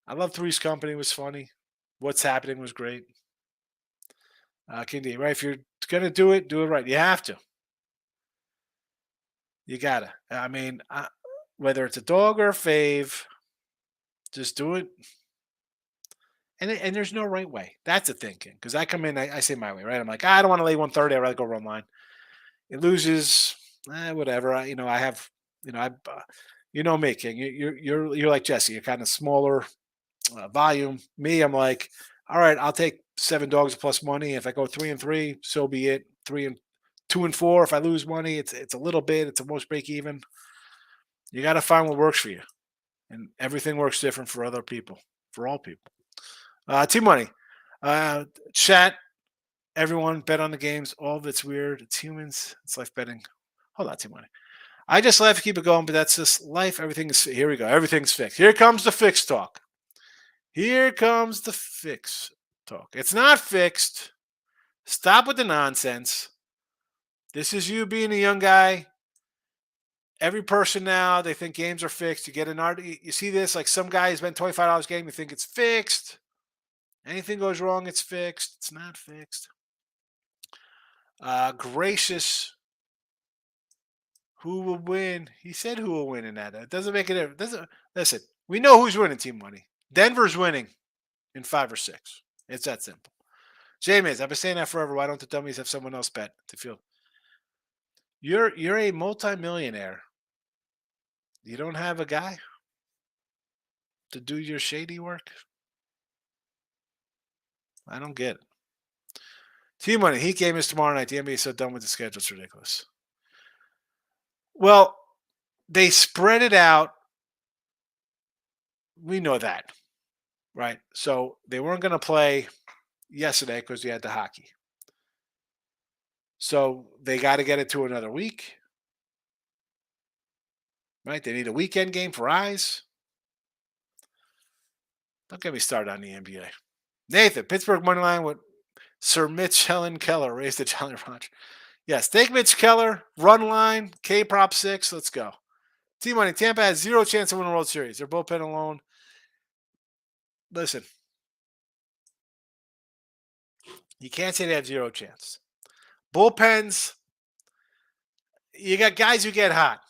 I love Three's Company was funny. What's Happening was great. King D, right? If you're going to do it right. You have to. You got to. I mean, whether it's a dog or a fave, just do it. And there's no right way. That's the thinking. Because I come in, I say my way, right? I'm like, I don't want to lay 130. I'd rather go run line. It loses, whatever. I have, me, King. You're like Jesse. You're kind of smaller volume. Me, I'm like, all right, I'll take 7 dogs plus money. If I go 3-3, so be it. 2-4. If I lose money, it's a little bit. It's almost break even. You got to find what works for you, and everything works different for other people, for all people. Team money, chat. Everyone bet on the games. All of it's weird. It's humans. It's life betting. Hold on, team money. I just laugh to keep it going, but that's just life. Everything is here. We go. Everything's fixed. Here comes the fixed talk. Here comes the fix talk. It's not fixed. Stop with the nonsense. This is you being a young guy. Every person now, they think games are fixed. You get an art. You see this, like some guy spent $25 a game. You think it's fixed. Anything goes wrong, it's fixed. It's not fixed. Gracious. Who will win? He said who will win in that. It doesn't make it difference. Listen, we know who's winning team money. Denver's winning in 5 or 6. It's that simple. James, I've been saying that forever. Why don't the dummies have someone else bet to feel? You're a multimillionaire. You don't have a guy to do your shady work? I don't get it. Team money. Heat game is tomorrow night. The NBA is so done with the schedule. It's ridiculous. Well, they spread it out. We know that, right? So they weren't going to play yesterday because you had the hockey. So they got to get it to another week, right? They need a weekend game for eyes. Don't get me started on the NBA. Nathan, Pittsburgh money line with Sir Mitch Helen Keller raised the Jolly Rancher. Yes, take Mitch Keller, run line, K prop 6. Let's go. Team money. Tampa has 0 chance to win the World Series. They're bullpen alone. Listen, you can't say they have 0 chance. Bullpens, you got guys who get hot.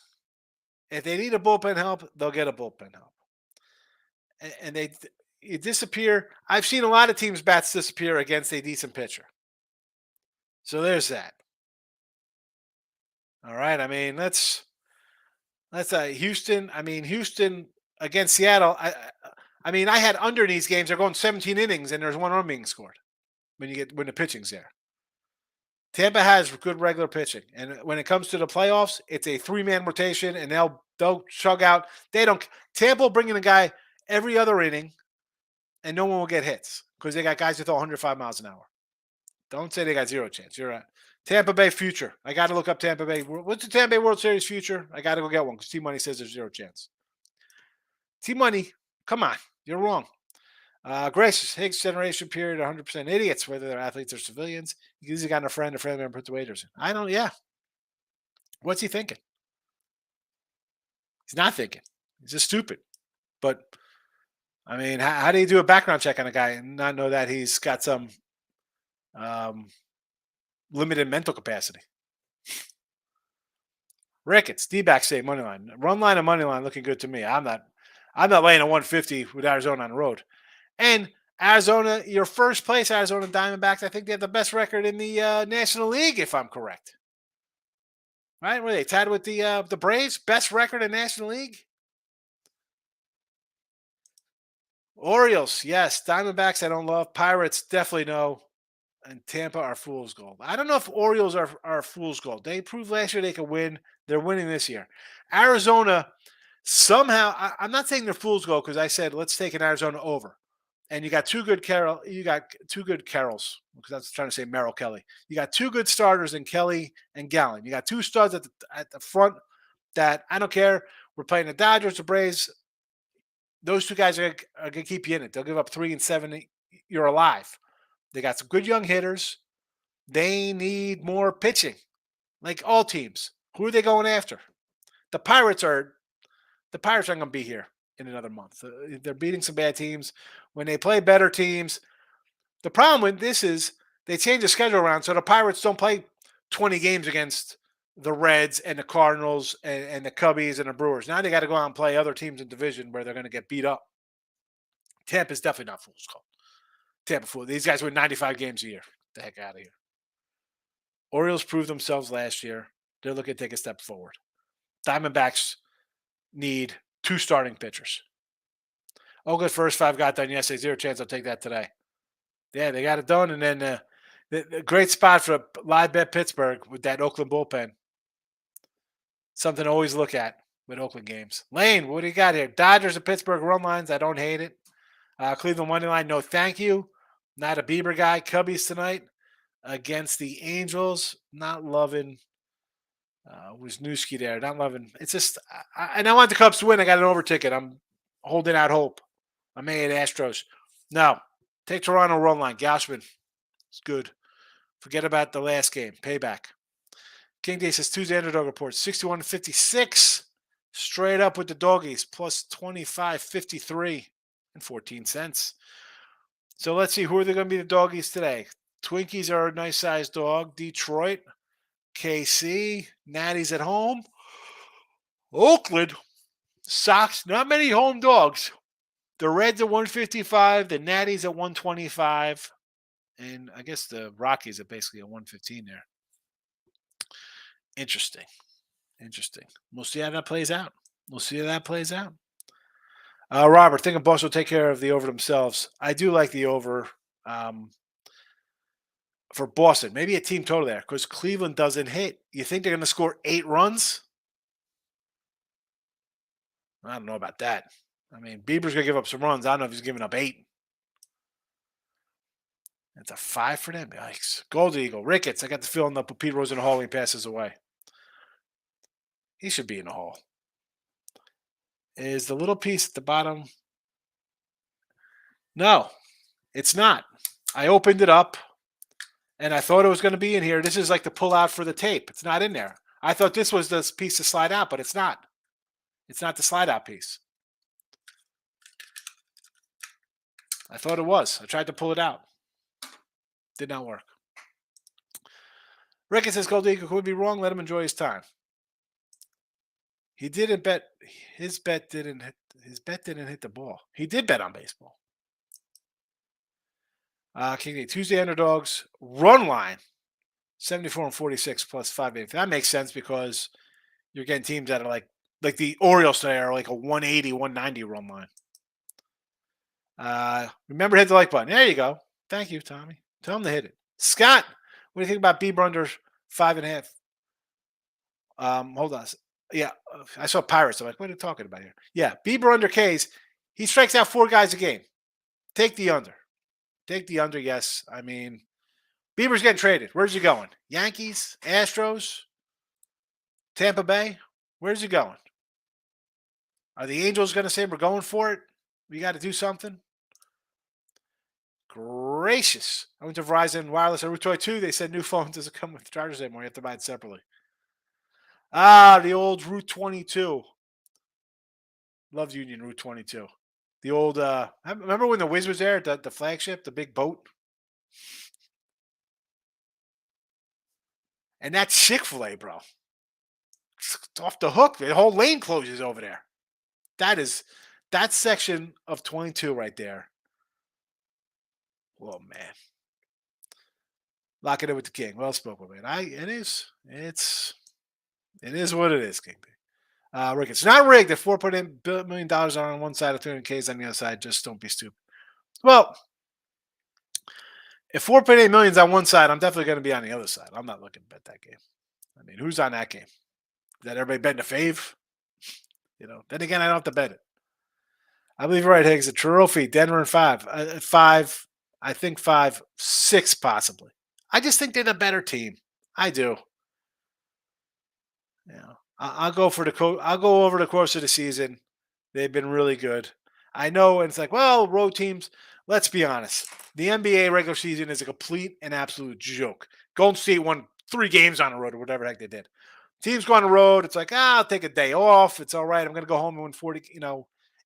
If they need a bullpen help, they'll get a bullpen help. And you disappear. I've seen a lot of teams' bats disappear against a decent pitcher. So there's that. All right. I mean, let's Houston. I mean, Houston against Seattle. I mean, I had under in these games. They're going 17 innings, and there's one run being scored when the pitching's there. Tampa has good regular pitching, and when it comes to the playoffs, it's a 3-man rotation, and they'll chug out. They don't. Tampa will bring in a guy every other inning, and no one will get hits because they got guys that throw 105 miles an hour. Don't say they got zero chance. You're right. Tampa Bay future. I got to look up Tampa Bay. What's the Tampa Bay World Series future? I got to go get one because T Money says there's zero chance. T Money, come on, you're wrong. Gracious Higgs generation period, 100% idiots, whether they're athletes or civilians. He's got a friend member put the waiters in. I don't. Yeah, what's he thinking? He's not thinking. He's just stupid. But I mean, how do you do a background check on a guy and not know that he's got some um, limited mental capacity? Ricketts, D-back state money line, run line and money line looking good to me. I'm not laying a 150 with Arizona on the road. And Arizona, your first place, Arizona Diamondbacks. I think they have the best record in the National League, if I'm correct. Right? Were they tied with the Braves? Best record in National League. Orioles, yes. Diamondbacks, I don't love. Pirates, definitely no. And Tampa are fool's gold. I don't know if Orioles are fool's gold. They proved last year they could win. They're winning this year. Arizona, somehow, I'm not saying they're fool's gold because I said let's take an Arizona over. And you got two good Carols because I was trying to say Merrill Kelly. You got two good starters in Kelly and Gallen. You got two studs at the front that I don't care. We're playing the Dodgers, the Braves. Those two guys are going to keep you in it. They'll give up 3 and 7. You're alive. They got some good young hitters. They need more pitching, like all teams. Who are they going after? The Pirates aren't going to be here in another month. They're beating some bad teams. When they play better teams, the problem with this is they change the schedule around so the Pirates don't play 20 games against the Reds and the Cardinals and the Cubbies and the Brewers. Now they got to go out and play other teams in division where they're going to get beat up. Tampa's definitely not fool's gold. Tampa fool. These guys win 95 games a year. Get the heck out of here. Orioles proved themselves last year. They're looking to take a step forward. Diamondbacks need 2 starting pitchers. Oakland first 5 got done yesterday. Zero chance I'll take that today. Yeah, they got it done. And then the great spot for a live bet Pittsburgh with that Oakland bullpen. Something to always look at with Oakland games. Lane, what do you got here? Dodgers and Pittsburgh run lines. I don't hate it. Cleveland money line. No, thank you. Not a Bieber guy. Cubbies tonight against the Angels. Not loving Wisniewski there. Not loving. It's just, and I want the Cubs to win. I got an over ticket. I'm holding out hope. I may at Astros. No, take Toronto run line. Gauchman. It's good. Forget about the last game. Payback. King Day says Tuesday underdog report 61.56. Straight up with the doggies. Plus 25.53 and 14 cents. So let's see, who are they going to be the doggies today? Twinkies are a nice sized dog. Detroit, KC, Natty's at home. Oakland, Sox, not many home dogs. The Reds at 155, the Natty's at 125, and I guess the Rockies are basically at 115 there. Interesting. We'll see how that plays out. Robert, think Boston will take care of the over themselves. I do like the over for Boston. Maybe a team total there because Cleveland doesn't hit. You think they're going to score 8 runs? I don't know about that. I mean, Bieber's going to give up some runs. I don't know if he's giving up 8. It's a 5 for them. Yikes. Gold Eagle. Ricketts. I got the feeling they'll put Pete Rose in the hall when he passes away. He should be in the hall. Is the little piece at the bottom? No, it's not. I opened it up, and I thought it was going to be in here. This is like the pull out for the tape. It's not in there. I thought this was the piece to slide out, but it's not. It's not the slide out piece. I thought it was. I tried to pull it out. Did not work. Rickett says Gold Eagle could be wrong. Let him enjoy his time. He didn't bet. His bet didn't hit the ball. He did bet on baseball. King Day, Tuesday underdogs run line 74 and 46 plus 580. That makes sense because you're getting teams that are like the Orioles today are like a 180, 190 run line. Remember to hit the like button. There you go. Thank you, Tommy. Tell him to hit it. Scott, what do you think about Bieber under 5.5? Hold on. Yeah, I saw Pirates. I'm like, what are you talking about here? Yeah, Bieber under K's. He strikes out 4 guys a game. Take the under. Take the under, yes. I mean, Bieber's getting traded. Where's he going? Yankees? Astros? Tampa Bay? Where's he going? Are the Angels going to say we're going for it? We got to do something? Gracious. I went to Verizon Wireless on Route 22. They said new phone doesn't come with chargers anymore. You have to buy it separately. The old Route 22. Loved Union Route 22. The old, remember when the Wiz was there, the flagship, the big boat? And that's Chick-fil-A, bro. It's off the hook. The whole lane closes over there. That section of 22 right there. Oh, man. Lock it in with the king. Well spoken, man. It is what it is, King. Rick, it's not rigged if $4.8 million are on one side of 300Ks on the other side. Just don't be stupid. Well, if 4.8 million is on one side, I'm definitely going to be on the other side. I'm not looking to bet that game. I mean, who's on that game? Is that everybody betting the fave? Then again, I don't have to bet it. I believe you're right, Higgs. A trophy, Denver and 5. 5, I think 5, 6 possibly. I just think they're the better team. I do. I'll go for I'll go over the course of the season. They've been really good. I know, and it's like, well, road teams. Let's be honest. The NBA regular season is a complete and absolute joke. Golden State won 3 games on the road or whatever the heck they did. Teams go on the road. It's like, I'll take a day off. It's all right. I'm going to go home and win 40.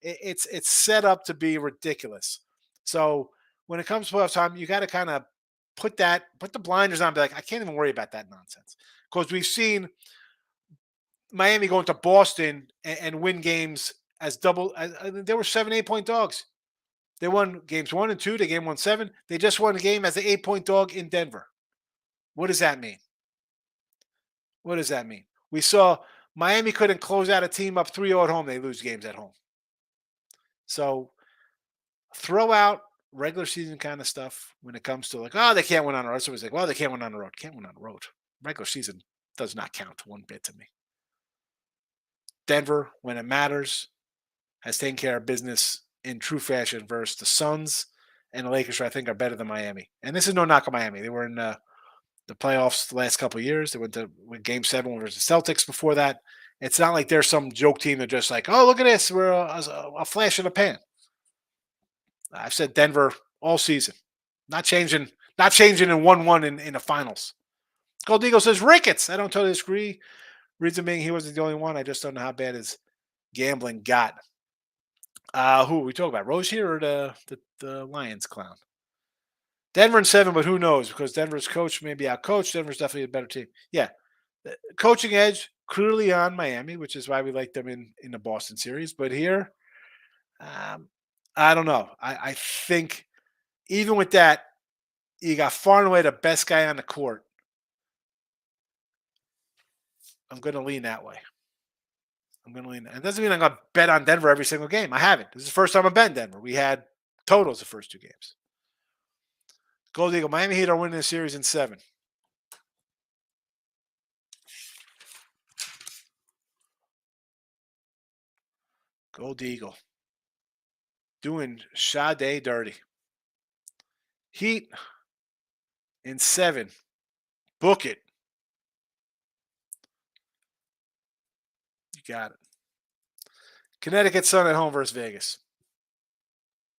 It's set up to be ridiculous. So when it comes to playoff time, you got to kind of put the blinders on and be like, I can't even worry about that nonsense. Because we've seen Miami going to Boston and win games as double. They were 7, 8-point dogs. They won games 1 and 2. They game 1-7. They just won a game as an 8-point dog in Denver. What does that mean? What does that mean? We saw Miami couldn't close out a team up 3-0 at home. They lose games at home. So throw out regular season kind of stuff when it comes to they can't win on the road. Somebody's like, well, they can't win on the road. Can't win on the road. Regular season does not count one bit to me. Denver, when it matters, has taken care of business in true fashion versus the Suns and the Lakers, who I think are better than Miami. And this is no knock on Miami. They were in the playoffs the last couple of years. They went to Game 7 versus the Celtics before that. It's not like they're some joke team that just like, oh, look at this. We're a flash in the pan. I've said Denver all season. Not changing in 1-1 in the finals. Gold Eagle says, Ricketts. I don't totally disagree. Reason being he wasn't the only one. I just don't know how bad his gambling got. Who are we talking about? Rose here or the Lions clown? Denver in 7, but who knows? Because Denver's coach may be outcoached. Denver's definitely a better team. Yeah. The coaching edge clearly on Miami, which is why we like them in the Boston series. But here, I don't know. I think even with that, you got far and away the best guy on the court. I'm going to lean that way. It doesn't mean I'm going to bet on Denver every single game. I haven't. This is the first time I'm betting Denver. We had totals the first 2 games. Gold Eagle, Miami Heat are winning the series in 7. Gold Eagle. Doing Sade dirty. Heat in 7. Book it. You got it. Connecticut Sun at home versus Vegas.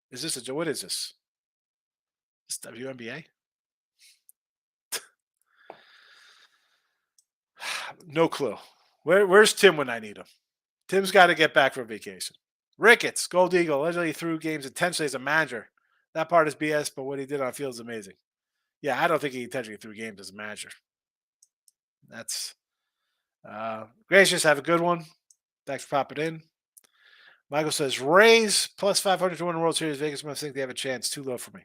What is this? This WNBA? No clue. Where's Tim when I need him? Tim's got to get back from vacation. Ricketts, Gold Eagle, allegedly threw games intentionally as a manager. That part is BS, but what he did on field is amazing. Yeah, I don't think he intentionally threw games as a manager. That's gracious. Have a good one. Thanks for popping in. Michael says, Rays plus 500 to win the World Series. Vegas must think they have a chance. Too low for me.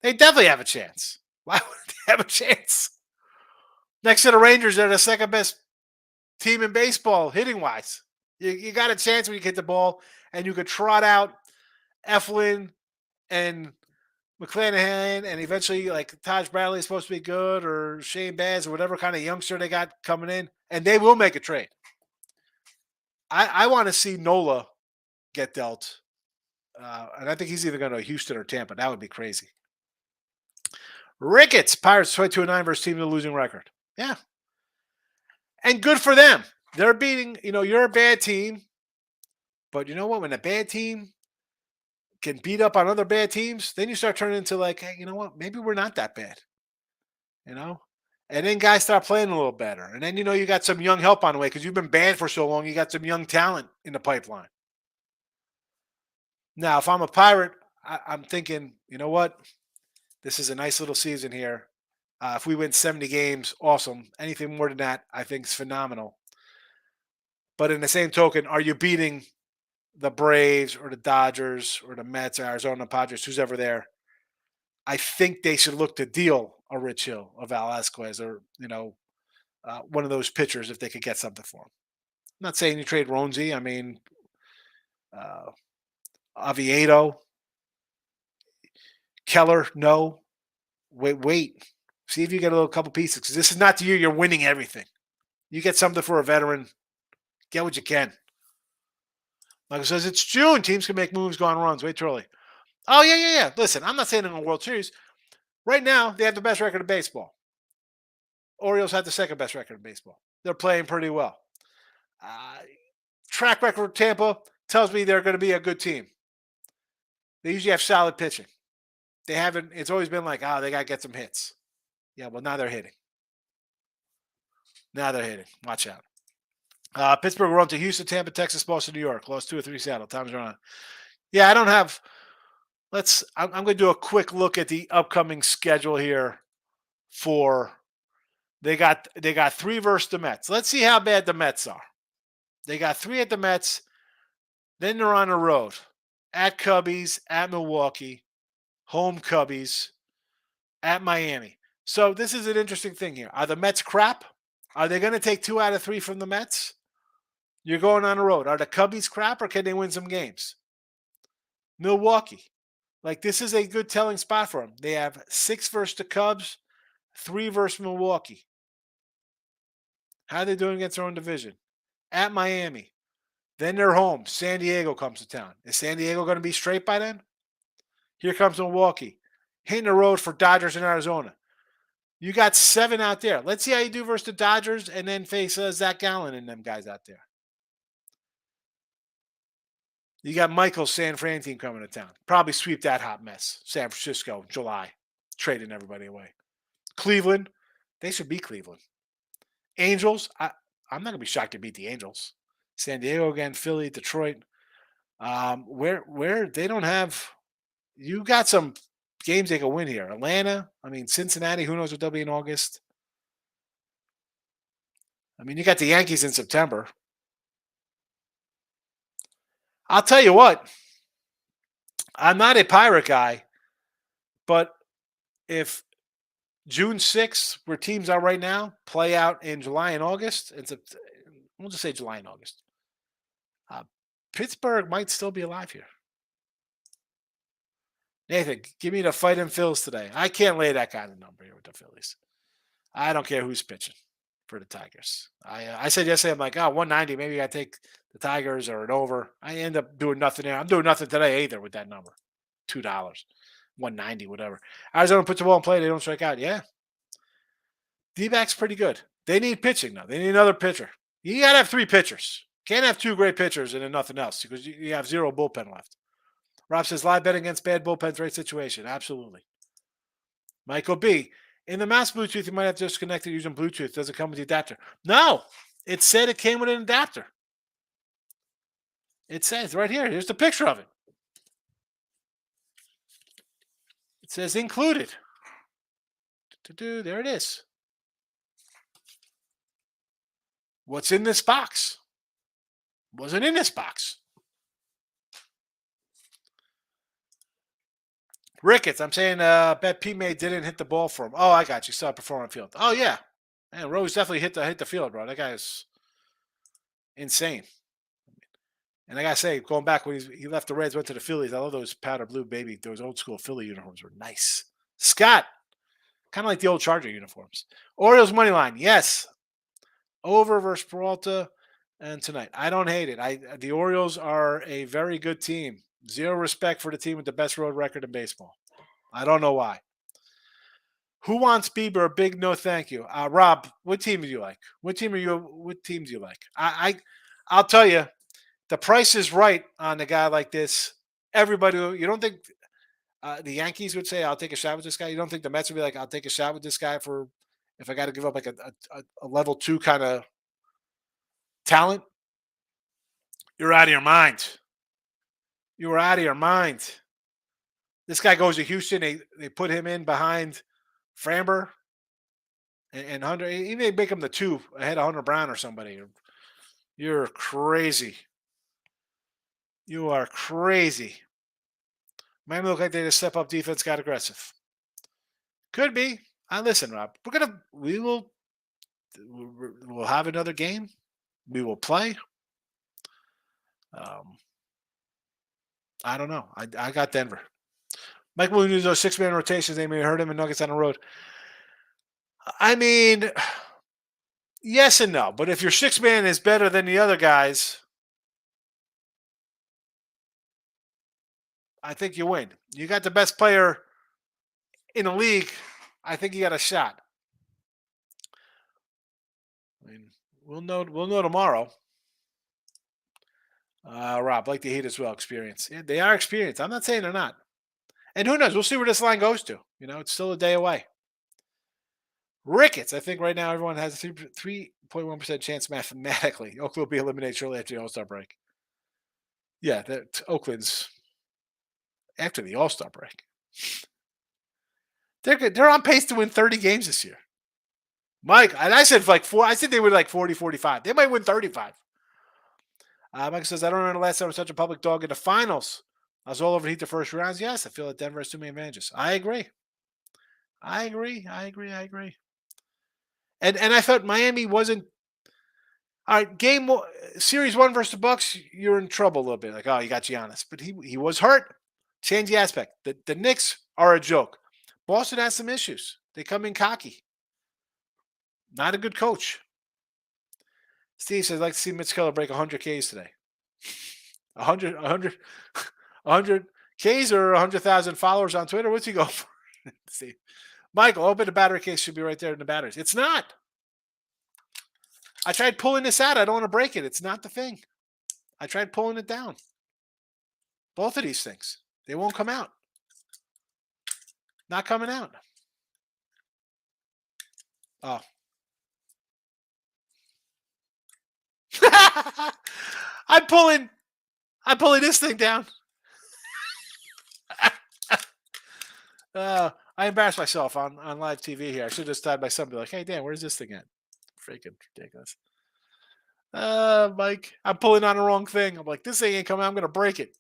They definitely have a chance. Why would they have a chance? Next to the Rangers, they're the second best team in baseball hitting wise. You got a chance when you hit the ball, and you could trot out Eflin and McClanahan, and eventually like Taj Bradley is supposed to be good, or Shane Baz, or whatever kind of youngster they got coming in, and they will make a trade. I want to see Nola get dealt, and I think he's either going to Houston or Tampa. That would be crazy. Ricketts, Pirates 22-9 versus team with a losing record. Yeah, and good for them. They're beating. You're a bad team, but you know what? When a bad team can beat up on other bad teams, then you start turning into like, hey, you know what? Maybe we're not that bad. You know, and then guys start playing a little better, and then you got some young help on the way because you've been banned for so long. You got some young talent in the pipeline. Now, if I'm a Pirate, I'm thinking, you know what? This is a nice little season here. If we win 70 games, awesome. Anything more than that, I think is phenomenal. But in the same token, are you beating the Braves or the Dodgers or the Mets, or Arizona Padres, who's ever there? I think they should look to deal a Rich Hill, a Velasquez, or one of those pitchers if they could get something for him. I'm not saying you trade Ronzi. I mean, uh, Oviedo, Keller, no. Wait. See if you get a little couple pieces, because this is not the year you're winning everything. You get something for a veteran, get what you can. Michael says it's June. Teams can make moves, go on runs. Wait, Charlie. Oh, yeah. Listen, I'm not saying in a World Series. Right now, they have the best record of baseball. Orioles had the second best record in baseball. They're playing pretty well. Uh, Track record of Tampa tells me they're going to be a good team. They usually have solid pitching. They haven't. It's always been like, they got to get some hits. Yeah, well, now they're hitting. Watch out. Pittsburgh run to Houston, Tampa, Texas, Boston, New York. Lost 2 or 3 Seattle. Time's running. Yeah, I don't have. I'm going to do a quick look at the upcoming schedule here. They got 3 versus the Mets. Let's see how bad the Mets are. They got 3 at the Mets. Then they're on the road at Cubbies, at Milwaukee, home Cubbies, at Miami. So this is an interesting thing here. Are the Mets crap? Are they going to take 2 out of 3 from the Mets? You're going on the road. Are the Cubbies crap, or can they win some games? Milwaukee. This is a good telling spot for them. They have 6 versus the Cubs, 3 versus Milwaukee. How are they doing against their own division? At Miami. Then they're home. San Diego comes to town. Is San Diego going to be straight by then? Here comes Milwaukee. Hitting the road for Dodgers in Arizona. You got 7 out there. Let's see how you do versus the Dodgers, and then face Zach Gallen and them guys out there. You got Michael's San Fran team coming to town. Probably sweep that hot mess. San Francisco, July. Trading everybody away. Cleveland. They should beat Cleveland. Angels. I'm not going to be shocked to beat the Angels. San Diego again. Philly. Detroit. Where they don't have. You got some games they can win here. Atlanta. Cincinnati. Who knows what they'll be in August. You got the Yankees in September. I'll tell you what. I'm not a Pirate guy, but if June 6th, where teams are right now, play out in July and August, we'll just say July and August, Pittsburgh might still be alive here. Nathan, give me the fighting Phils today. I can't lay that kind of number here with the Phillies. I don't care who's pitching for the Tigers. I said yesterday, I'm like, 190, maybe I take the Tigers or an over. I end up doing nothing there. I'm doing nothing today either with that number. $2, 190, whatever. Arizona puts the ball in play, they don't strike out. Yeah. D-backs pretty good. They need pitching now. They need another pitcher. You got to have 3 pitchers. Can't have 2 great pitchers and then nothing else, because you have 0 bullpen left. Rob says, live bet against bad bullpens, right situation. Absolutely. Michael B. In the mouse Bluetooth, you might have to disconnect it using Bluetooth. Does it come with the adapter? No. It said it came with an adapter. It says right here. Here's the picture of it. It says included. There it is. What's in this box? Wasn't in this box. Ricketts, I'm saying bet P-May didn't hit the ball for him. Oh, I got you. Saw it perform on field. Oh, yeah. Man, Rose definitely hit the field, bro. That guy is insane. And I gotta say, going back when he left the Reds, went to the Phillies. I love those powder blue baby, those old school Philly uniforms were nice. Scott, kind of like the old Charger uniforms. Orioles money line, yes. Over versus Peralta, and tonight I don't hate it. The Orioles are a very good team. Zero respect for the team with the best road record in baseball. I don't know why. Who wants Bieber? A big no, thank you. Rob, what team do you like? What team are you? What team do you like? I'll tell you, the price is right on a guy like this. Everybody, you don't think the Yankees would say, "I'll take a shot with this guy." You don't think the Mets would be like, "I'll take a shot with this guy for if I got to give up like a level two kind of talent"? You're out of your mind. You are out of your mind. This guy goes to Houston. They put him in behind Framber and Hunter. He may make him the two ahead of Hunter Brown or somebody. You're crazy. You are crazy. Might look like they just step up defense, got aggressive. Could be. I listen, Rob. We'll have another game. We will play. I don't know. I got Denver. Mike Williams used those 6-man rotations. They may hurt him and Nuggets on the road. I mean, yes and no. But if your 6-man is better than the other guys, I think you win. You got the best player in the league. I think you got a shot. I mean, we'll know. We'll know tomorrow. Rob, like the Heat as well. Experience. Yeah, they are experienced. I'm not saying they're not. And who knows? We'll see where this line goes to. It's still a day away. Ricketts. I think right now everyone has a 3.1% chance mathematically. Oakland will be eliminated shortly after the All-Star break. Yeah, Oakland's after the All-Star break. They're good. They're on pace to win 30 games this year. Mike, and I said like 4. I said they win like 40, 45. They might win 35. Mike says, I don't remember the last time I was such a public dog in the finals. I was all over the Heat the first rounds. Yes, I feel that Denver has too many advantages. I agree. And I thought Miami wasn't. All right, series 1 versus the Bucks, you're in trouble a little bit. Like, oh, you got Giannis. But he was hurt. Change the aspect. The Knicks are a joke. Boston has some issues. They come in cocky. Not a good coach. Steve says, I'd like to see Mitch Keller break 100 Ks today. 100 Ks or 100,000 followers on Twitter? What's he go for? See, Michael, open the battery case should be right there in the batteries. It's not. I tried pulling this out. I don't want to break it. It's not the thing. I tried pulling it down. Both of these things. They won't come out. Not coming out. Oh. I'm pulling this thing down. I embarrassed myself on live TV here. I should have just tied my son. Be like, hey, Dan, where's this thing at? Freaking ridiculous. Mike, I'm pulling on the wrong thing. I'm like, this thing ain't coming. I'm going to break it.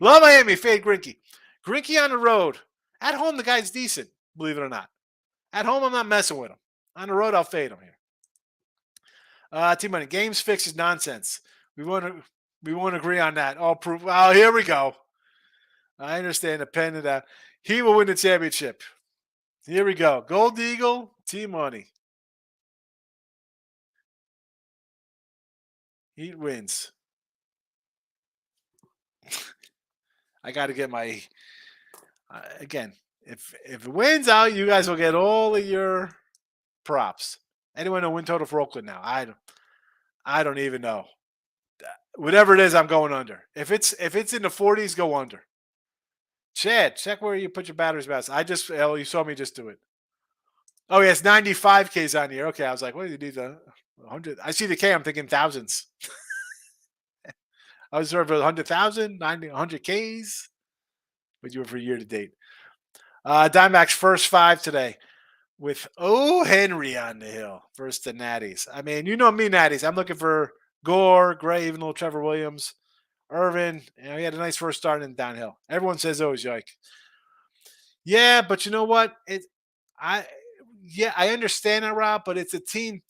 Love Miami. Fade Grinky. Grinky on the road. At home, the guy's decent, believe it or not. At home, I'm not messing with him. On the road, I'll fade him here. Team Money. Games fix is nonsense. We won't agree on that. All proof. Oh, here we go. I understand the pen of that. He will win the championship. Here we go. Gold Eagle, Team Money. Heat wins. I got to get my again. If it wins out, you guys will get all of your props. Anyone know win total for Oakland now? I don't even know. Whatever it is, I'm going under. If it's in the 40s, go under. Chad, check where you put your batteries best. You saw me just do it. Oh, yes, 95 Ks on here. Okay, I was like, what do you need? 100. I see the K. I'm thinking thousands. I was over 100,000, 100 Ks. But you were for year to date. Diamondbacks first 5 today with Henry on the hill versus the Natties. I mean, you know me, Natties. I'm looking for Gore, Gray, even little Trevor Williams, Irvin. He had a nice first start in downhill. Everyone says, "Oh, yike." Yeah, but you know what? Yeah, I understand that, Rob, but it's a team.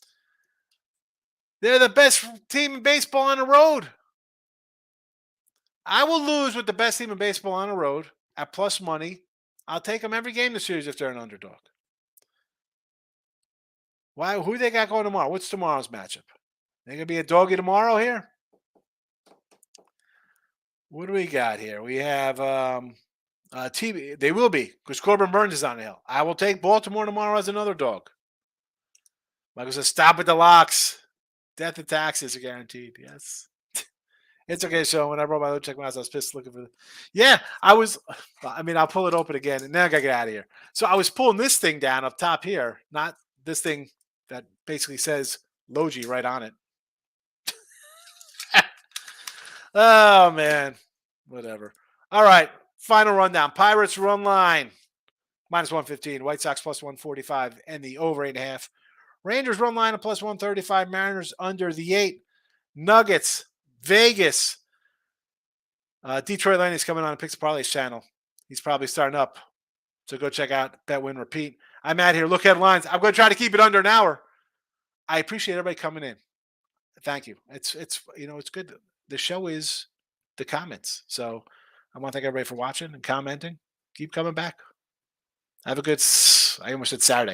They're the best team in baseball on the road. I will lose with the best team in baseball on the road at plus money. I'll take them every game this series if they're an underdog. Why? Who they got going tomorrow? What's tomorrow's matchup? They gonna be a doggy tomorrow here? What do we got here? We have TV. They will be because Corbin Burns is on the hill. I will take Baltimore tomorrow as another dog. Michael says, "Stop at the locks. Death and taxes are guaranteed." Yes. It's okay, so when I brought my little check my house, I was pissed looking for Yeah, I was I mean, I'll pull it open again and now I gotta get out of here. So I was pulling this thing down up top here, not this thing that basically says Logi right on it. Oh man. Whatever. All right. Final rundown. Pirates run line minus 115. White Sox plus 145 and the over 8.5. Rangers run line of plus 135. Mariners under the 8. Nuggets, Vegas. Detroit Landing's coming on Picks Parlays channel. He's probably starting up. So go check out Bet Win Repeat. I'm out here. Look headlines. I'm going to try to keep it under an hour. I appreciate everybody coming in. Thank you. It's it's good. The show is the comments. So I want to thank everybody for watching and commenting. Keep coming back. Have a good I almost said Saturday.